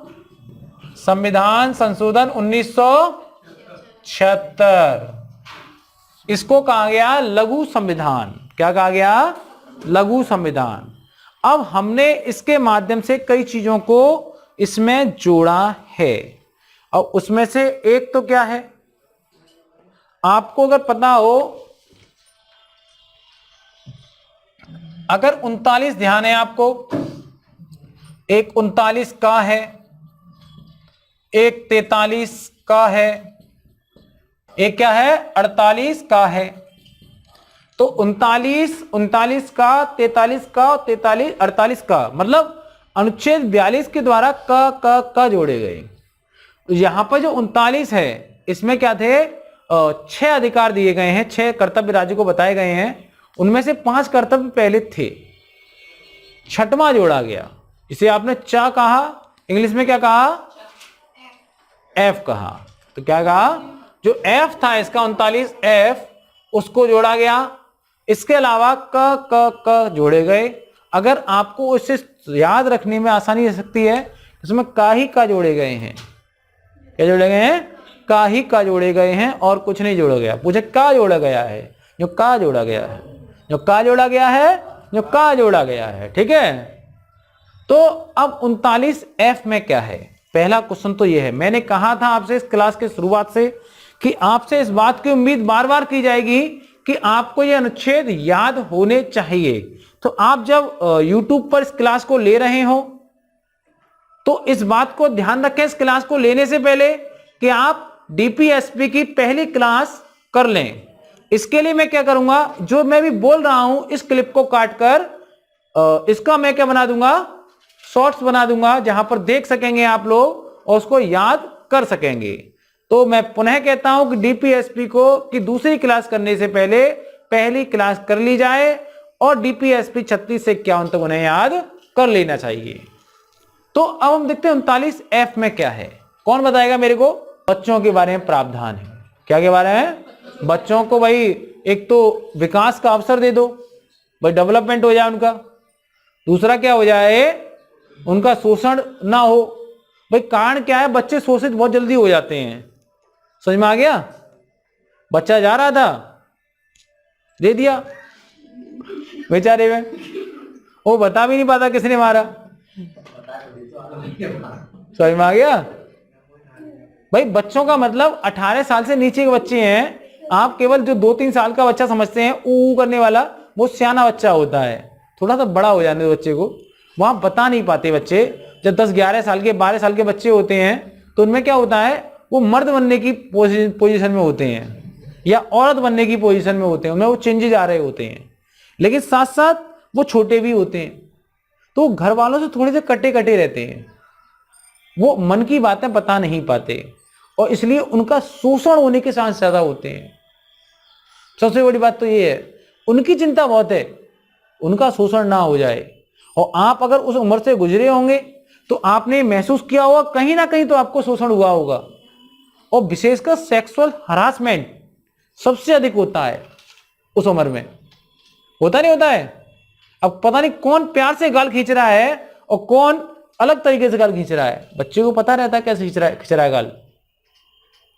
संविधान संशोधन 1976। इसको कहा गया लघु संविधान। क्या कहा गया? लघु संविधान। अब हमने इसके माध्यम से कई चीजों को इसमें जोड़ा है, और उसमें से एक तो क्या है, आपको अगर पता हो, अगर 39 ध्यान है आपको, एक 39 का है, एक 43 का है, एक क्या है? 48 का है। तो 39 का, 43 का, 43, 48 का, मतलब अनुच्छेद 42 के द्वारा क जोड़े गए। यहां पर जो 39 है, इसमें क्या थे? 6 अधिकार दिए गए हैं, 6 कर्तव्य राज्य को बताए गए हैं। उनमें से 5 कर्तव्य पहले थे, 6वां जोड़ा गया। इसे आपने चा कहा, इंग्लिश में क्या कहा? एफ कहा। तो क्या कहा? जो एफ था इसका 39F, उसको जोड़ा गया। इसके अलावा क जोड़े गए। अगर आपको इसे याद रखने में आसानी हो सकती है, इसमें काही का जोड़े गए हैं। क्या जोड़े गए हैं? काही का जोड़े गए हैं, और कुछ नहीं जोड़ा गया। पूछे का जोड़ा गया है? जो का जोड़ा गया है, जो का जोड़ा गया है, जो का जोड़ा गया है, ठीक है। तो अब 39F में क्या है? पहला क्वेश्चन तो यह है। मैंने कहा था आपसे इस क्लास के शुरुआत से कि आपसे इस बात की उम्मीद बार बार की जाएगी कि आपको ये अनुच्छेद याद होने चाहिए। तो आप जब YouTube पर इस क्लास को ले रहे हो, तो इस बात को ध्यान रखें इस क्लास को लेने से पहले कि आप DPSP की पहली क्लास कर लें। इसके लिए मैं क्या करूंगा, जो मैं भी बोल रहा हूं इस क्लिप को काटकर इसका मैं क्या बना दूंगा? शॉर्ट्स बना दूंगा, जहां पर देख सकेंगे आप लोग और उसको याद कर सकेंगे। तो मैं पुनः कहता हूं कि DPSP को की दूसरी क्लास करने से पहले पहली क्लास कर ली जाए, और DPSP 36 से 51 तक उन्हें याद कर लेना चाहिए। तो अब हम देखते हैं 39F में क्या है। कौन बताएगा मेरे को? बच्चों के बारे में प्रावधान है। क्या के बारे में? बच्चों को भाई एक तो विकास का अवसर दे दो, भाई डेवलपमेंट हो जाए उनका, दूसरा क्या हो जाए, उनका शोषण ना हो। भाई कारण क्या है, बच्चे शोषित बहुत जल्दी हो जाते हैं। समझ में आ गया? बच्चा जा रहा था, दे दिया बेचारे में, वो बता भी नहीं पाता किसने मारा। समझ में आ गया? भाई बच्चों का मतलब 18 साल से नीचे के बच्चे हैं, आप केवल जो 2-3 साल का बच्चा समझते हैं ऊ करने वाला, वो सियाना बच्चा होता है। थोड़ा सा बड़ा हो जाने दो बच्चे को, वहां बता नहीं पाते बच्चे। जब 10-11 साल के 12 साल के बच्चे होते हैं तो उनमें क्या होता है, वो मर्द बनने की पोजीशन में होते हैं या औरत बनने की पोजीशन में होते हैं, उनमें वो चेंजेस आ रहे होते हैं, लेकिन साथ साथ वो छोटे भी होते हैं, तो घर वालों से थोड़े से कटे कटे रहते हैं, वो मन की बातें बता नहीं पाते और इसलिए उनका शोषण होने के चांस ज्यादा होते हैं। सबसे बड़ी बात तो ये है, उनकी चिंता बहुत है उनका शोषण ना हो जाए। और आप अगर उस उम्र से गुजरे होंगे तो आपने महसूस किया होगा कहीं ना कहीं तो आपको शोषण हुआ होगा। और विशेषकर सेक्सुअल हरासमेंट सबसे अधिक होता है उस उम्र में, होता नहीं होता है? अब पता नहीं कौन प्यार से गाल खींच रहा है और कौन अलग तरीके से गाल खींच रहा है, बच्चे को पता रहता है कैसे खींच रहा है गाल।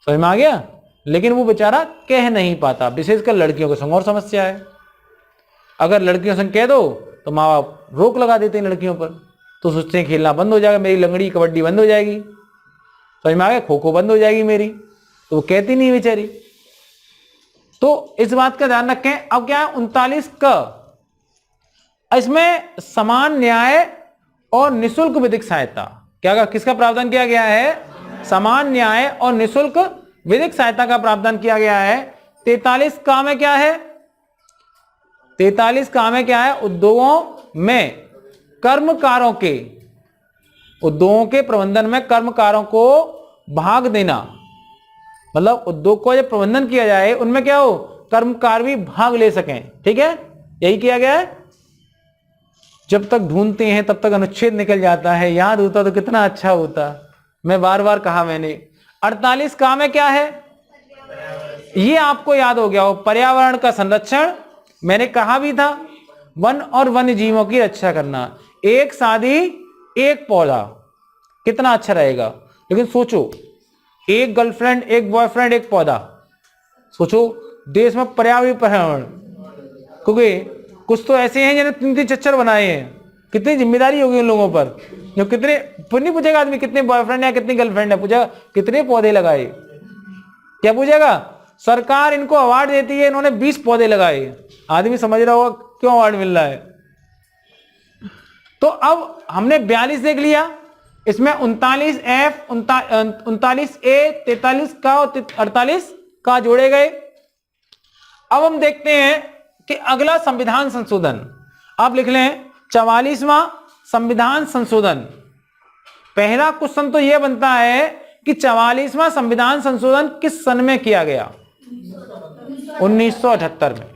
समझ में आ गया? लेकिन वो बेचारा कह नहीं पाता, विशेषकर लड़कियों के संग और समस्या है। अगर लड़कियों संग कह दो तो माँ बाप रोक लगा देते हैं लड़कियों पर, तो सोचते हैं खेलना बंद हो जाएगा, मेरी लंगड़ी कबड्डी बंद हो जाएगी, समझ में आ गया, खो खो बंद हो जाएगी मेरी, तो वो कहती नहीं बेचारी। तो इस बात का ध्यान रखें। अब क्या है 39 का, इसमें समान न्याय और निःशुल्क विधिक सहायता, क्या किसका प्रावधान किया गया है? समान न्याय और निःशुल्क विधिक सहायता का प्रावधान किया गया है। 43 का में क्या है? 43 का में क्या है? उद्योगों में कर्मकारों के, उद्योगों के प्रबंधन में कर्मकारों को भाग देना, मतलब उद्योग को जब प्रबंधन किया जाए उनमें क्या हो, कर्मकार भी भाग ले सकें। ठीक है, यही किया गया है। जब तक ढूंढते हैं तब तक अनुच्छेद निकल जाता है, याद होता तो कितना अच्छा होता, मैं बार बार कहा मैंने। 48 का में क्या है? ये आपको याद हो गया हो, पर्यावरण का संरक्षण। मैंने कहा भी था वन और वन्य जीवों की रक्षा करना, एक शादी एक पौधा, कितना अच्छा रहेगा। लेकिन सोचो, एक गर्लफ्रेंड एक बॉयफ्रेंड एक पौधा, सोचो देश में पर्यावरण, क्योंकि कुछ तो ऐसे हैं जिन्होंने 3-3 चच्चर बनाए हैं, कितनी जिम्मेदारी होगी उन लोगों पर। जो कितने, फिर नहीं पूछेगा आदमी कितने बॉयफ्रेंड है कितनी गर्लफ्रेंड है, पूछेगा कितने पौधे लगाए, क्या पूछेगा? सरकार इनको अवार्ड देती है, इन्होंने 20 पौधे लगाए, आदमी समझ रहा होगा क्यों अवार्ड मिल रहा है। तो अब हमने 42 देख लिया, इसमें 39F 39A 43 का और 48 का जोड़े गए। अब हम देखते हैं कि अगला संविधान संशोधन, आप लिख लें 44वां संविधान संशोधन। पहला क्वेश्चन तो यह बनता है कि 44वां संविधान संशोधन किस सन में किया गया? 1978 में।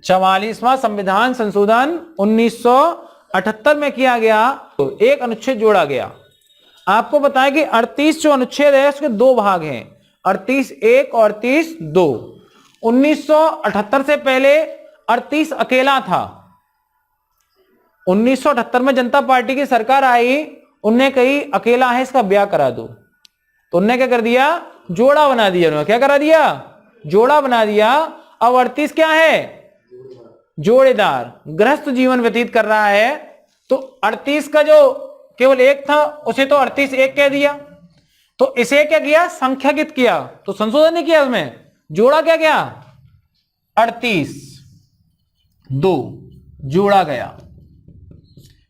44वां संविधान संशोधन 1978 में किया गया, तो एक अनुच्छेद जोड़ा गया। आपको बताएं कि 38 जो अनुच्छेद है उसके 2 भाग हैं, 38(1) और 38(2). 1978 से पहले 38 अकेला था। 1978 में जनता पार्टी की सरकार आई, उनने कही अकेला है इसका ब्याह करा दो, तो उनने क्या कर दिया? जोड़ा बना दिया। उन्होंने क्या करा दिया? जोड़ा बना दिया। अब 38 क्या है? जोड़ेदार, गृहस्थ जीवन व्यतीत कर रहा है, तो 38 का जो केवल एक था उसे तो 38(1) कह दिया, तो इसे क्या किया? संख्याकित किया, तो संशोधन नहीं किया उसमें, जोड़ा क्या गया? 38(2) जोड़ा गया।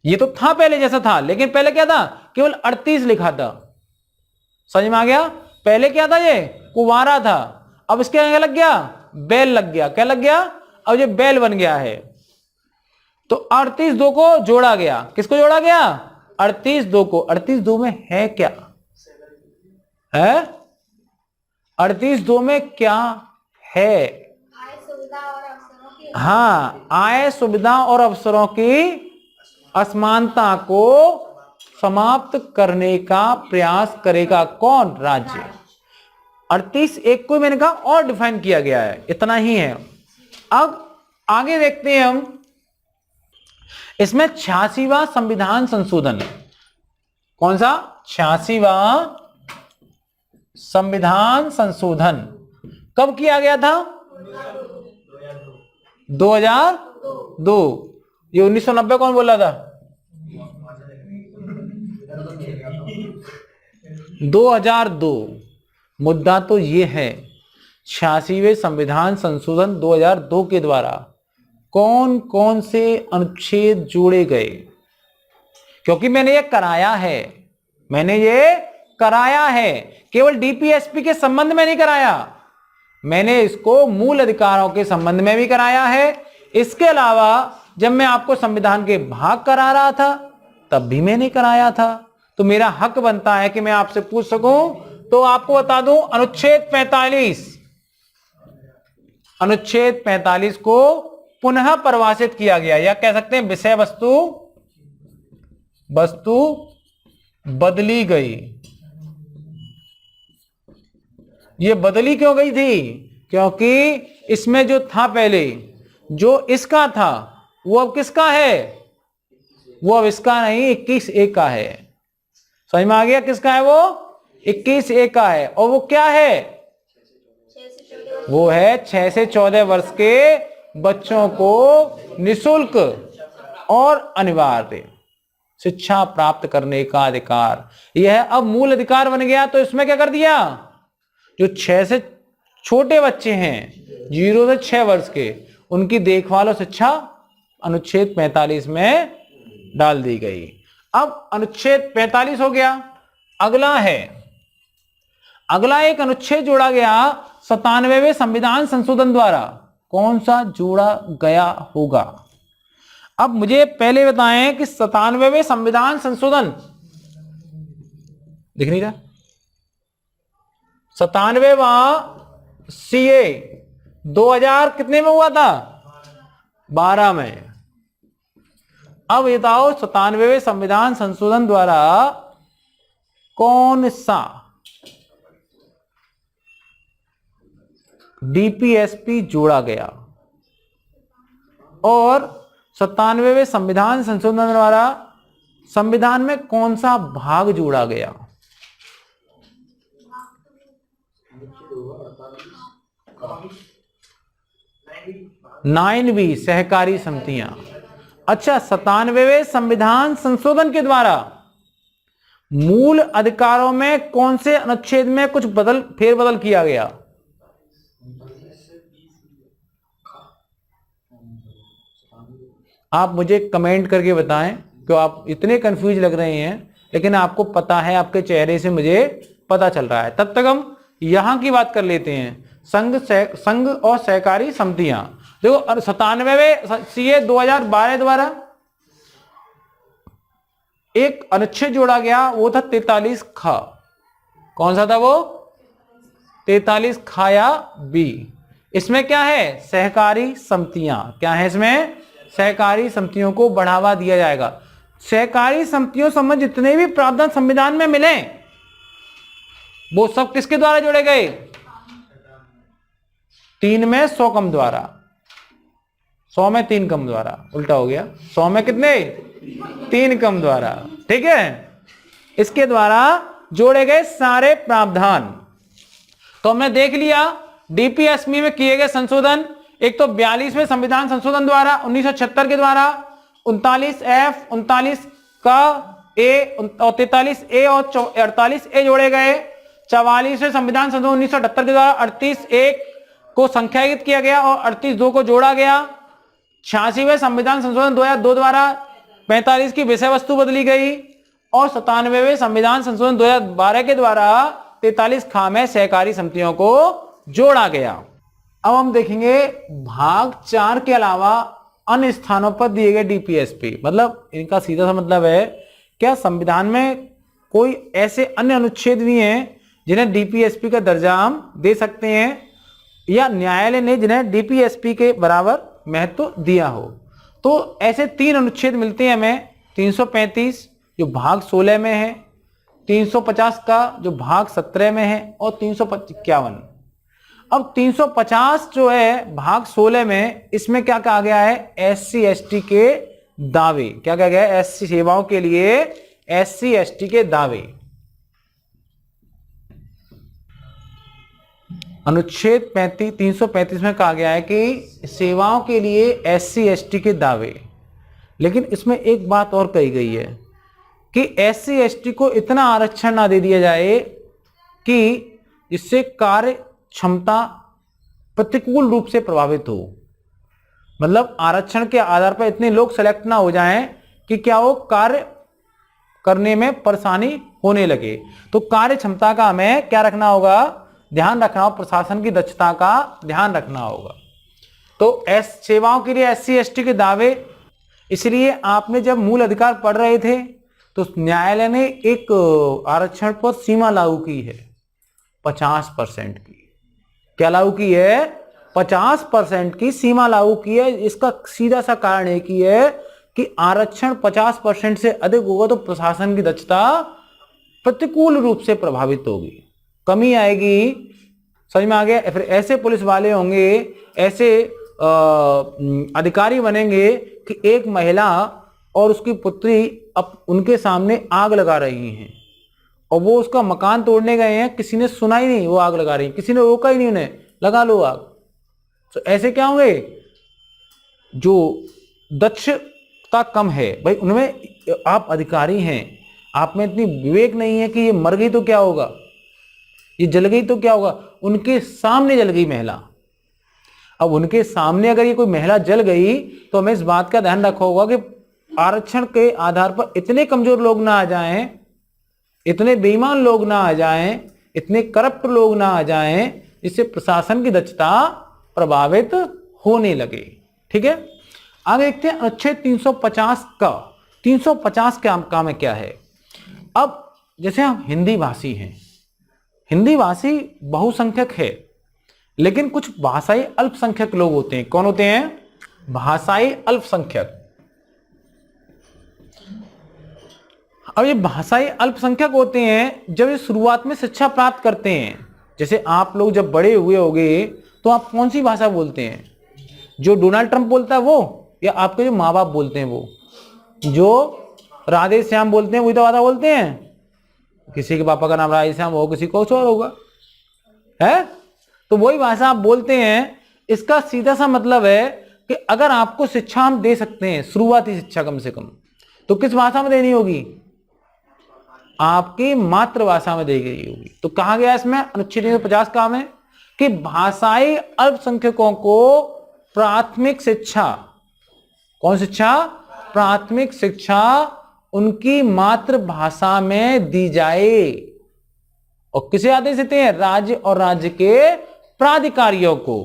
ये तो था पहले जैसा था, लेकिन पहले क्या था? केवल 38 लिखा था। समझ में आ गया? पहले क्या था? ये कुंवारा था, अब इसके क्या लग गया? बैल लग गया। क्या लग गया? अब ये बैल बन गया है। तो 38(2) को जोड़ा गया। किसको जोड़ा गया? 38(2) को। 38(2) में है क्या? है 38(2) में क्या है? हाँ, आय सुविधा और अवसरों की असमानता को समाप्त करने का प्रयास करेगा कौन? राज्य। 38(1) को मैंने कहा और डिफाइन किया गया है, इतना ही है। अब आगे देखते हैं हम, इसमें 86वां संविधान संशोधन, कौन सा? 86वां संविधान संशोधन कब किया गया था? 2002। ये 1990 कौन बोला था? 2002। मुद्दा तो ये है 86वें संविधान संशोधन 2002 के द्वारा कौन कौन से अनुच्छेद जोड़े गए, क्योंकि मैंने ये कराया है, केवल डीपीएसपी के संबंध में नहीं कराया, मैंने इसको मूल अधिकारों के संबंध में भी कराया है। इसके अलावा जब मैं आपको संविधान के भाग करा रहा था तब भी मैंने कराया था, तो मेरा हक बनता है कि मैं आपसे पूछ सकूं। तो आपको बता दूं, अनुच्छेद 45 को पुनः परिभाषित किया गया, या कह सकते हैं विषय वस्तु बदली गई। ये बदली क्यों गई थी? क्योंकि इसमें जो था पहले, जो इसका था वो अब किसका है? वो अब इसका नहीं 21A का है। समझ में आ गया? किसका है वो? 21A का है। और वो क्या है? वो है 6 से 14 वर्ष के बच्चों को निःशुल्क और अनिवार्य शिक्षा प्राप्त करने का अधिकार। यह अब मूल अधिकार बन गया। तो इसमें क्या कर दिया? जो 6 से छोटे बच्चे हैं, 0 से 6 वर्ष के, उनकी देखभाल और शिक्षा अनुच्छेद 45 में डाल दी गई। अब अनुच्छेद 45 हो गया। अगला एक अनुच्छेद जोड़ा गया 97वें संविधान संशोधन द्वारा। कौन सा जोड़ा गया होगा? अब मुझे पहले बताएं कि 97वें संविधान संशोधन दिख नहीं रहा? 97वां सीए 2000 कितने में हुआ था? 12 में। अब बताओ 97वें संविधान संशोधन द्वारा कौन सा डीपीएसपी जोड़ा गया, और 97वें संविधान संशोधन द्वारा संविधान में कौन सा भाग जोड़ा गया? नाइन बी सहकारी समितियां। अच्छा, 97वें संविधान संशोधन के द्वारा मूल अधिकारों में कौन से अनुच्छेद में कुछ फेरबदल किया गया? आप मुझे कमेंट करके बताएं, क्यों आप इतने कंफ्यूज लग रहे हैं, लेकिन आपको पता है, आपके चेहरे से मुझे पता चल रहा है। तब तक हम यहां की बात कर लेते हैं, संघ और सहकारी समितियां। देखो 97वें सीए 2012 द्वारा एक अनुच्छेद जोड़ा गया, वो था 43 खा। कौन सा था वो? 43 खा या बी। इसमें क्या है? सहकारी समितियां। क्या है इसमें? सहकारी समितियों को बढ़ावा दिया जाएगा। सहकारी समितियों संबंध जितने भी प्रावधान संविधान में मिले वो सब किसके द्वारा जोड़े गए? 3 में 100 कम द्वारा। 100 में 3 कम द्वारा, उल्टा हो गया। 100 में कितने? 3 कम द्वारा। ठीक है, इसके द्वारा जोड़े गए सारे प्रावधान। तो हमने देख लिया डीपीएसपी में किए गए संशोधन। एक तो 42वें संविधान संशोधन द्वारा 1976 के द्वारा 39F, 39 का ए और 43A और 48A जोड़े गए। 44वें संविधान संशोधन 1978 के द्वारा 38A को संख्यायित किया गया और 38(2) को जोड़ा गया। 86वें संविधान संशोधन 2002 द्वारा 45 की विषय वस्तु बदली गई और 97वें संविधान संशोधन 2012 के द्वारा 43 खा में सहकारी समितियों को जोड़ा गया। अब हम देखेंगे भाग 4 के अलावा अन्य स्थानों पर दिए गए डीपीएसपी। मतलब इनका सीधा सा मतलब है, क्या संविधान में कोई ऐसे अन्य अनुच्छेद भी हैं जिन्हें डीपीएसपी का दर्जा हम दे सकते हैं, या न्यायालय ने जिन्हें डीपीएसपी के बराबर महत्व दिया हो। तो ऐसे 3 अनुच्छेद मिलते हैं हमें। 335 जो भाग 16 में है, 350 का जो भाग 17 में है, और 351। अब 350 जो है भाग 16 में, इसमें क्या कहा गया है, SC ST के दावे, क्या कहा गया है, SC सेवाओं के लिए SC ST के दावे। अनुच्छेद 335 में कहा गया है कि सेवाओं के लिए SC ST के दावे। लेकिन इसमें एक बात और कही गई है कि SC ST को इतना आरक्षण ना दे दिया जाए कि जिससे कार्य क्षमता प्रतिकूल रूप से प्रभावित हो। मतलब आरक्षण के आधार पर इतने लोग सेलेक्ट ना हो जाएं कि क्या वो कार्य करने में परेशानी होने लगे। तो कार्य क्षमता का हमें क्या रखना होगा, ध्यान रखना होगा, प्रशासन की दक्षता का ध्यान रखना होगा। तो सेवाओं के लिए SC ST के दावे, इसलिए आपने जब मूल अधिकार पढ़ रहे थे तो न्यायालय ने एक आरक्षण पर सीमा लागू की है 50% की। क्या लागू की है, 50% की सीमा लागू की है। इसका सीधा सा कारण एक ही है कि आरक्षण 50% से अधिक होगा तो प्रशासन की दक्षता प्रतिकूल रूप से प्रभावित होगी, कमी आएगी। समझ में आ गया। फिर ऐसे पुलिस वाले होंगे, ऐसे अधिकारी बनेंगे कि एक महिला और उसकी पुत्री अब उनके सामने आग लगा रही हैं और वो उसका मकान तोड़ने गए हैं, किसी ने सुना ही नहीं, वो आग लगा रही है, किसी ने रोका ही नहीं उन्हें, लगा लो आग। तो ऐसे क्या होंगे, जो दक्षता कम है भाई, उनमें आप अधिकारी हैं, आप में इतनी विवेक नहीं है कि ये मर गई तो क्या होगा, ये जल गई तो क्या होगा। उनके सामने जल गई महिला, अब उनके सामने अगर ये कोई महिला जल गई तो हमें इस बात का ध्यान रखा होगा कि आरक्षण के आधार पर इतने कमजोर लोग ना आ जाएं, इतने बेईमान लोग ना आ जाएं, इतने करप्ट लोग ना आ जाएं जिससे प्रशासन की दक्षता प्रभावित होने लगे। ठीक है, आगे देखते हैं अनुच्छेद 350 का। 350 के काम में क्या है। अब जैसे हम हिंदी भाषी हैं, हिंदी भाषी बहुसंख्यक है, लेकिन कुछ भाषाई अल्पसंख्यक लोग होते हैं। कौन होते हैं, भाषाई अल्पसंख्यक। अब ये भाषाई अल्पसंख्यक होते हैं जब ये शुरुआत में शिक्षा प्राप्त करते हैं। जैसे आप लोग जब बड़े हुए होंगे तो आप कौन सी भाषा बोलते हैं, जो डोनाल्ड ट्रंप बोलता है वो, या आपके जो माँ बाप बोलते हैं वो, जो राधे श्याम बोलते हैं वही तो भाषा बोलते हैं। किसी के पापा का नाम राधे श्याम हो, किसी को कुछ और होगा, है, तो वही भाषा आप बोलते हैं। इसका सीधा सा मतलब है कि अगर आपको शिक्षा हम दे सकते हैं, शुरुआती शिक्षा कम से कम, तो किस भाषा में देनी होगी, आपकी मातृभाषा में दी गई होगी। तो कहा गया इसमें अनुच्छेद 350 का में कि भाषाई अल्पसंख्यकों को प्राथमिक शिक्षा, कौन शिक्षा, प्राथमिक शिक्षा उनकी मातृभाषा में दी जाए। और किसे आदेश देते हैं, राज्य और राज्य के प्राधिकारियों को।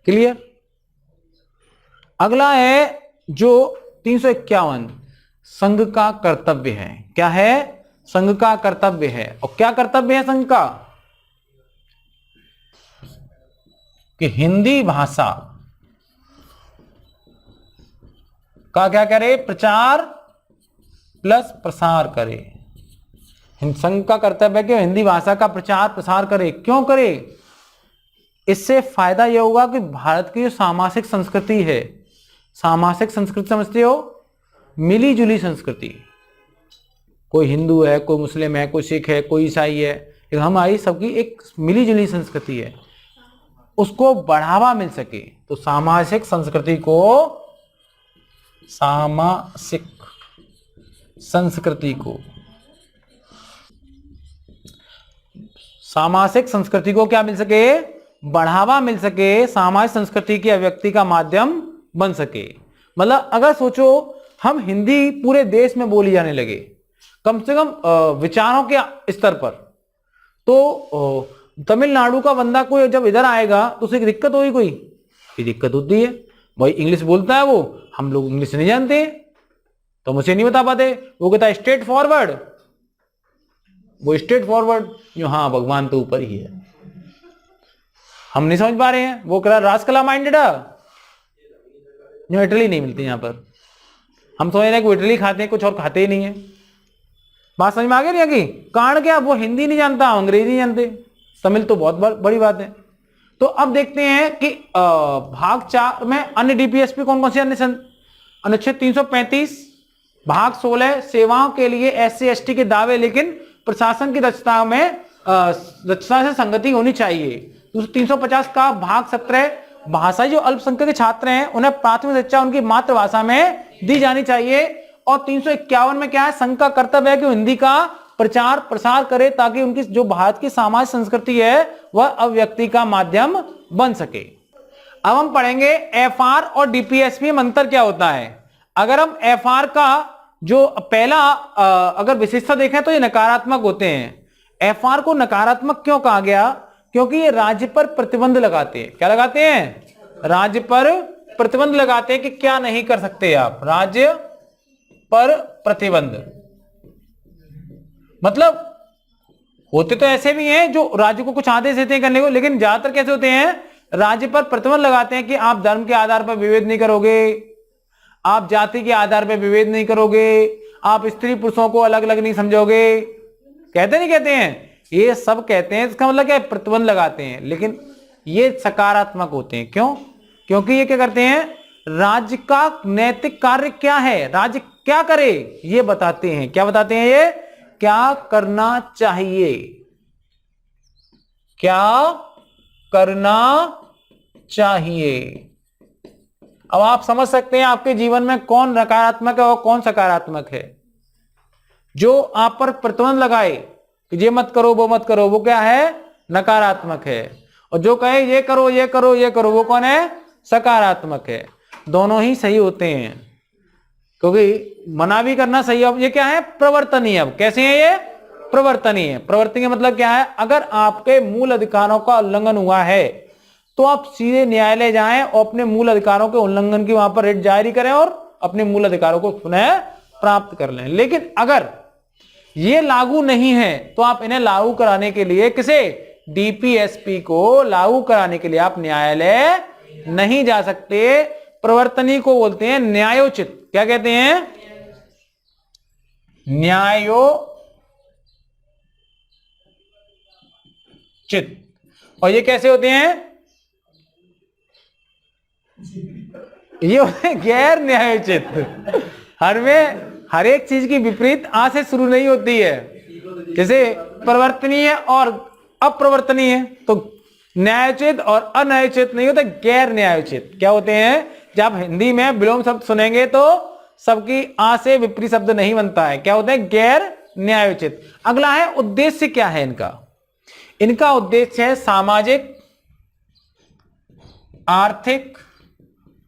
क्लियर। अगला है जो 351, संघ का कर्तव्य है। क्या है, संघ का कर्तव्य है। और क्या कर्तव्य है संघ का, कि हिंदी भाषा का क्या करे, प्रचार प्लस प्रसार करे। संघ का कर्तव्य है कि हिंदी भाषा का प्रचार प्रसार करे। क्यों करे, इससे फायदा यह होगा कि भारत की जो सामाजिक संस्कृति है, सामाजिक संस्कृति समझते हो, मिली जुली संस्कृति, कोई हिंदू है, कोई मुस्लिम है, कोई सिख है, कोई ईसाई है, लेकिन हमारी सबकी एक मिली जुली संस्कृति है, उसको बढ़ावा मिल सके। तो सामाजिक संस्कृति को, सामाजिक संस्कृति को, सामाजिक संस्कृति को क्या मिल सके, बढ़ावा मिल सके, सामाजिक संस्कृति की अभिव्यक्ति का माध्यम बन सके। मतलब अगर सोचो हम हिंदी पूरे देश में बोली जाने लगे, कम से कम विचारों के स्तर पर, तो तमिलनाडु का बंदा कोई जब इधर आएगा तो उसे दिक्कत होगी, कोई दिक्कत होती है भाई, इंग्लिश बोलता है वो, हम लोग इंग्लिश नहीं जानते तो मुझे नहीं बता पाते। वो कहता है स्ट्रेट फॉरवर्ड, वो स्ट्रेट फॉरवर्ड, जो हाँ भगवान तो ऊपर ही है, हम नहीं समझ पा रहे हैं। वो कह रहा राजकला माइंडेड है, जो इटली नहीं मिलती यहाँ पर, हम समझ रहे हैं कि इटली खाते हैं, कुछ और खाते ही नहीं है। बात समझ में आ गई नहीं आगे? कारण क्या, वो हिंदी नहीं जानता, अंग्रेजी नहीं जानते, तमिल तो बहुत बड़ी बात है। तो अब देखते हैं कि भाग 4 में अन्य डीपीएसपी कौन कौन से अनुच्छेद 335, भाग 16 सेवाओं के लिए एससी एसटी के दावे लेकिन प्रशासन की दक्षता में दक्षता से संगति होनी चाहिए। 350 का भाग 17 भाषाई जो अल्पसंख्यक के छात्र हैं उन्हें प्राथमिक शिक्षा उनकी मातृभाषा में दी जानी चाहिए। और 351 में क्या है, संघ का कर्तव्य है कि हिंदी का प्रचार प्रसार करे ताकि उनकी जो भारत की सामाजिक संस्कृति है वह अभिव्यक्ति का माध्यम बन सके। अब हम पढ़ेंगे एफआर और डीपीएसपी में अंतर क्या होता है। अगर हम एफआर का जो पहला अगर विशेषता देखें तो ये नकारात्मक होते हैं। एफआर को नकारात्मक क्यों कहा गया, क्योंकि ये राज्य पर प्रतिबंध लगाते हैं। क्या लगाते हैं, राज्य पर प्रतिबंध लगाते हैं कि क्या नहीं कर सकते आप, राज्य पर प्रतिबंध। मतलब होते तो ऐसे भी हैं जो राज्य को कुछ आदेश देते हैं करने को, लेकिन ज्यादातर कैसे होते हैं, राज्य पर प्रतिबंध लगाते हैं कि आप धर्म के आधार पर विभेद नहीं करोगे, आप जाति के आधार पर विभेद नहीं करोगे, आप स्त्री पुरुषों को अलग अलग नहीं समझोगे। कहते नहीं कहते हैं, ये सब कहते हैं। इसका मतलब क्या, प्रतिबंध लगाते हैं, लेकिन ये सकारात्मक होते हैं। क्यों, क्योंकि ये क्या करते हैं, राज्य का नैतिक कार्य क्या है, राज्य क्या करे ये बताते हैं। क्या बताते हैं, ये क्या करना चाहिए, क्या करना चाहिए। अब आप समझ सकते हैं आपके जीवन में कौन नकारात्मक है और कौन सकारात्मक है। जो आप पर प्रतिबंध लगाए कि ये मत करो वो मत करो, वो क्या है, नकारात्मक है। और जो कहे ये करो ये करो ये करो, वो कौन है, सकारात्मक है। दोनों ही सही होते हैं, क्योंकि मना भी करना सही है। ये क्या है, प्रवर्तनीय। अब कैसे है ये, प्रवर्तनीय। प्रवर्तनीय मतलब क्या है, अगर आपके मूल अधिकारों का उल्लंघन हुआ है तो आप सीधे न्यायालय जाएं और अपने मूल अधिकारों के उल्लंघन की वहां पर रिट जारी करें और अपने मूल अधिकारों को पुनः प्राप्त कर लें। लेकिन अगर ये लागू नहीं है तो आप इन्हें लागू कराने के लिए किसे, डीपीएसपी को लागू कराने के लिए आप न्यायालय नहीं जा सकते। प्रवर्तनीय को बोलते हैं न्यायोचित। क्या कहते हैं, न्यायोचित। और ये कैसे होते हैं, ये होते हैं गैर न्यायोचित। हर एक चीज की विपरीत आ से शुरू नहीं होती है। जैसे प्रवर्तनीय और अप्रवर्तनीय, तो न्यायोचित और अन्यायोचित नहीं होते, गैर न्यायोचित। क्या होते हैं, जब हिंदी में विलोम शब्द सुनेंगे तो सबकी आ से विपरीत शब्द नहीं बनता है। क्या होते हैं, गैर न्यायोचित। अगला है उद्देश्य। क्या है इनका, इनका उद्देश्य है सामाजिक, आर्थिक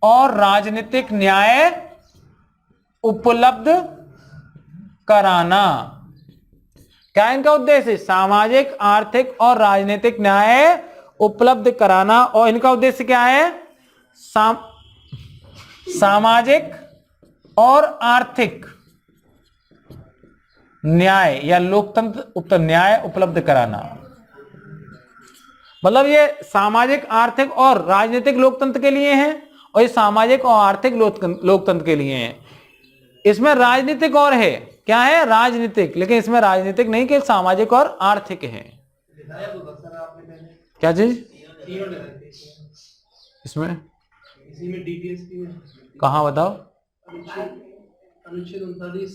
और राजनीतिक न्याय उपलब्ध कराना। क्या इनका उद्देश्य है, सामाजिक, आर्थिक और राजनीतिक न्याय उपलब्ध कराना। और इनका उद्देश्य क्या है, सामाजिक और आर्थिक न्याय या लोकतंत्र न्याय उपलब्ध कराना। मतलब ये सामाजिक, आर्थिक और राजनीतिक लोकतंत्र के लिए है, और ये सामाजिक और आर्थिक लोकतंत्र के लिए है। इसमें राजनीतिक और है, क्या है, राजनीतिक, लेकिन इसमें राजनीतिक नहीं, कि सामाजिक और आर्थिक है। क्या चीज इसमें, इसी में डीपीएसपी में कहाँ बताओ, अनुच्छेद 39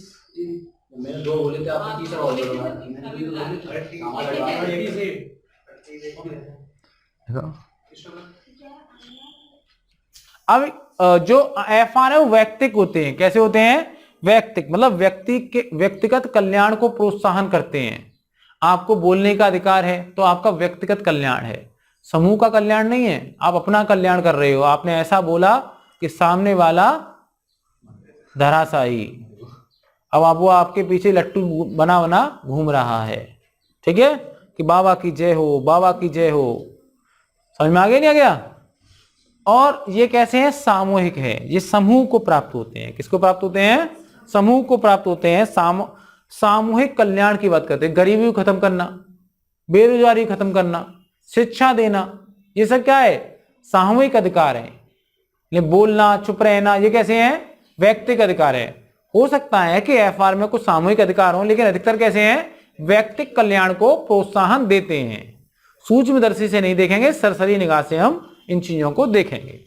मैंने दो बोले थे, आपने तीसरा और बोला। अब जो एफआर है वो वैयक्तिक होते हैं। कैसे होते हैं, वैयक्तिक, मतलब व्यक्तिगत कल्याण को प्रोत्साहन करते हैं। आपको बोलने का अधिकार है तो आपका व्यक्तिगत कल्याण है, समूह का कल्याण नहीं है। आप अपना कल्याण कर रहे हो, आपने ऐसा बोला कि सामने वाला धराशायी, अब वो आपके पीछे लट्टू बना बना घूम रहा है, ठीक है, कि बाबा की जय हो, बाबा की जय हो। समझ में आ गया नहीं आ गया। और ये कैसे हैं, सामूहिक है, ये समूह को प्राप्त होते हैं। किसको प्राप्त होते हैं, समूह को प्राप्त होते हैं। सामूहिक कल्याण की बात करते हैं, गरीबी को खत्म करना, बेरोजगारी खत्म करना, शिक्षा देना, ये सब क्या है, सामूहिक अधिकार है। बोलना, चुप रहना, ये कैसे हैं, व्यक्तिगत अधिकार है। हो सकता है कि एफआर में कुछ सामूहिक अधिकार हों, लेकिन अधिकतर कैसे हैं, व्यक्तिगत कल्याण को प्रोत्साहन देते हैं। सूक्ष्मदर्शी से नहीं देखेंगे, सरसरी निगाह से हम इन चीजों को देखेंगे।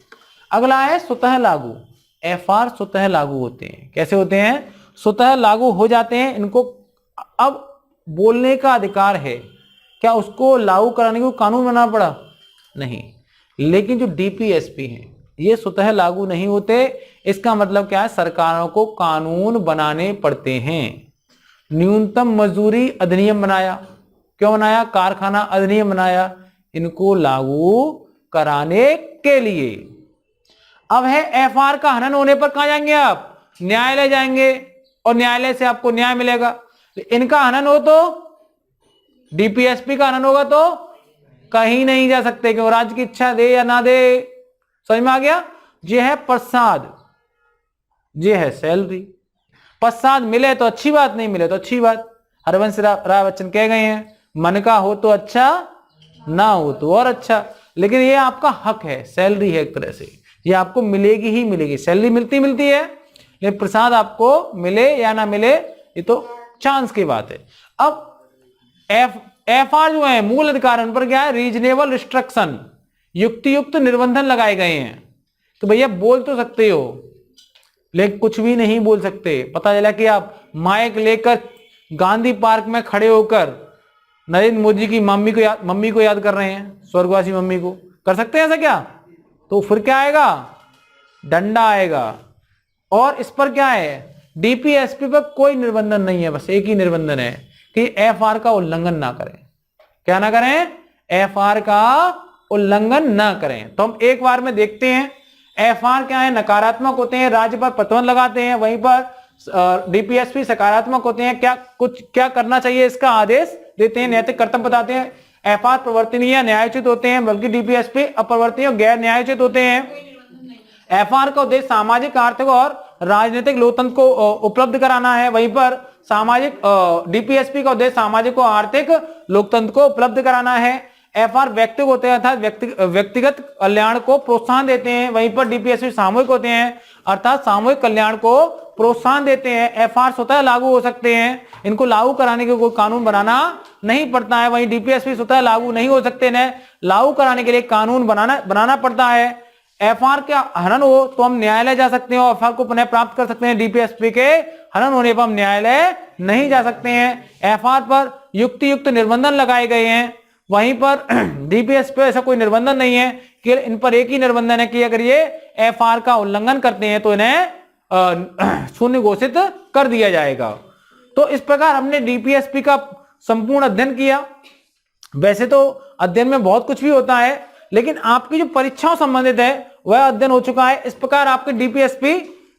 अगला है स्वतः लागू। एफआर स्वतः लागू होते हैं। कैसे होते हैं, स्वतः लागू हो जाते हैं। इनको अब बोलने का अधिकार है, क्या उसको लागू कराने को कानून बनाना पड़ा? नहीं। लेकिन जो डीपीएसपी हैं ये स्वतः लागू नहीं होते। इसका मतलब क्या है, सरकारों को कानून बनाने पड़ते हैं। न्यूनतम मजदूरी अधिनियम बनाया, क्यों बनाया? कारखाना अधिनियम बनाया, इनको लागू कराने के लिए। अब है एफआर का हनन होने पर कहां जाएंगे आप? न्यायालय जाएंगे और न्यायालय से आपको न्याय मिलेगा। इनका हनन हो तो, डीपीएसपी का हनन होगा तो कहीं नहीं जा सकते, क्यों? राज्य की इच्छा दे या ना दे। समझ में आ गया? ये है प्रसाद, ये है सैलरी। प्रसाद मिले तो अच्छी बात, नहीं मिले तो अच्छी बात। हरवंश राय बच्चन कह गए हैं, मन का हो तो अच्छा, ना हो तो और अच्छा। लेकिन ये आपका हक है, सैलरी है एक तरह से, ये आपको मिलेगी ही मिलेगी। सैलरी मिलती है, लेकिन प्रसाद आपको मिले या ना मिले ये तो चांस की बात है। अब एफआर जो है मूल अधिकार, उन पर क्या है? रीजनेबल रिस्ट्रिक्शन, युक्तियुक्त निर्बंधन लगाए गए हैं। तो भैया बोल तो सकते हो, लेकिन कुछ भी नहीं बोल सकते। पता चला कि आप माइक लेकर गांधी पार्क में खड़े होकर नरेंद्र मोदी की मम्मी को याद कर रहे हैं, स्वर्गवासी मम्मी को। कर सकते हैं ऐसा क्या? तो फिर क्या आएगा? डंडा आएगा। और इस पर क्या है, डीपीएसपी पर कोई निर्बंधन नहीं है, बस एक ही निर्बंधन है कि एफआर का उल्लंघन ना करें। क्या ना करें? एफआर का उल्लंघन ना करें। तो हम एक बार में देखते हैं एफआर क्या है, नकारात्मक होते हैं, राज्य पर प्रतिबंध लगाते हैं, वहीं पर डीपीएसपी सकारात्मक होते हैं, क्या करना चाहिए इसका आदेश देते हैं, नैतिक कर्तव्य बताते हैं। एफआर प्रवर्तनीय या न्यायोचित होते हैं, बल्कि डीपीएसपी अप्रवर्तनीय और गैर न्यायोचित होते हैं। एफआर का उद्देश्य सामाजिक, आर्थिक और राजनीतिक लोकतंत्र को उपलब्ध कराना है, वहीं पर सामाजिक डीपीएसपी का उद्देश्य सामाजिक और आर्थिक लोकतंत्र को उपलब्ध कराना है। एफआर व्यक्तिगत होते हैं, अर्थात व्यक्तिगत कल्याण को प्रोत्साहन देते हैं, वहीं पर डीपीएसपी सामूहिक होते हैं, अर्थात सामूहिक कल्याण को प्रोत्साहन देते हैं। एफआर स्वतः लागू हो सकते हैं, इनको लागू कराने के कोई कानून बनाना नहीं पड़ता है। वहीं डीपीएसपी स्वतः लागू नहीं हो सकते, न लागू कराने के लिए कानून बनाना पड़ता है। एफआर का हनन हो तो हम न्यायालय जा सकते हैं और एफआर को पुनः प्राप्त कर सकते हैं। डीपीएसपी के हनन होने पर हम न्यायालय नहीं जा सकते हैं। एफआर पर युक्तियुक्त निर्बंधन लगाए गए हैं, वहीं पर डीपीएसपी पर ऐसा कोई निर्बंधन नहीं है। कि इन पर एक ही निर्बंधन है कि अगर ये एफआर का उल्लंघन करते हैं तो इन्हें शून्य घोषित कर दिया जाएगा। तो इस प्रकार हमने डीपीएसपी का संपूर्ण अध्ययन किया। वैसे तो अध्ययन में बहुत कुछ भी होता है, लेकिन आपकी जो परीक्षाओं संबंधित है वह अध्ययन हो चुका है। इस प्रकार आपके डीपीएसपी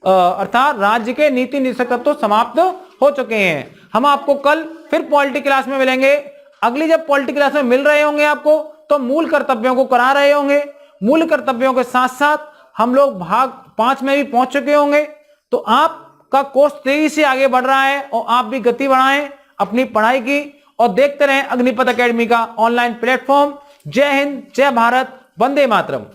अर्थात राज्य के नीति निदेशक तो समाप्त हो चुके हैं। हम आपको कल फिर पॉलिटी क्लास में मिलेंगे। अगली जब पॉलिटी क्लास में मिल रहे होंगे आपको, तो मूल कर्तव्यों को करा रहे होंगे। मूल कर्तव्यों के साथ साथ हम लोग भाग 5 में भी पहुंच चुके होंगे। तो आपका कोर्स तेजी से आगे बढ़ रहा है और आप भी गति बढ़ाएं अपनी पढ़ाई की और देखते रहें अग्निपथ एकेडमी का ऑनलाइन प्लेटफॉर्म। जय हिंद, जय भारत, वंदे मातरम।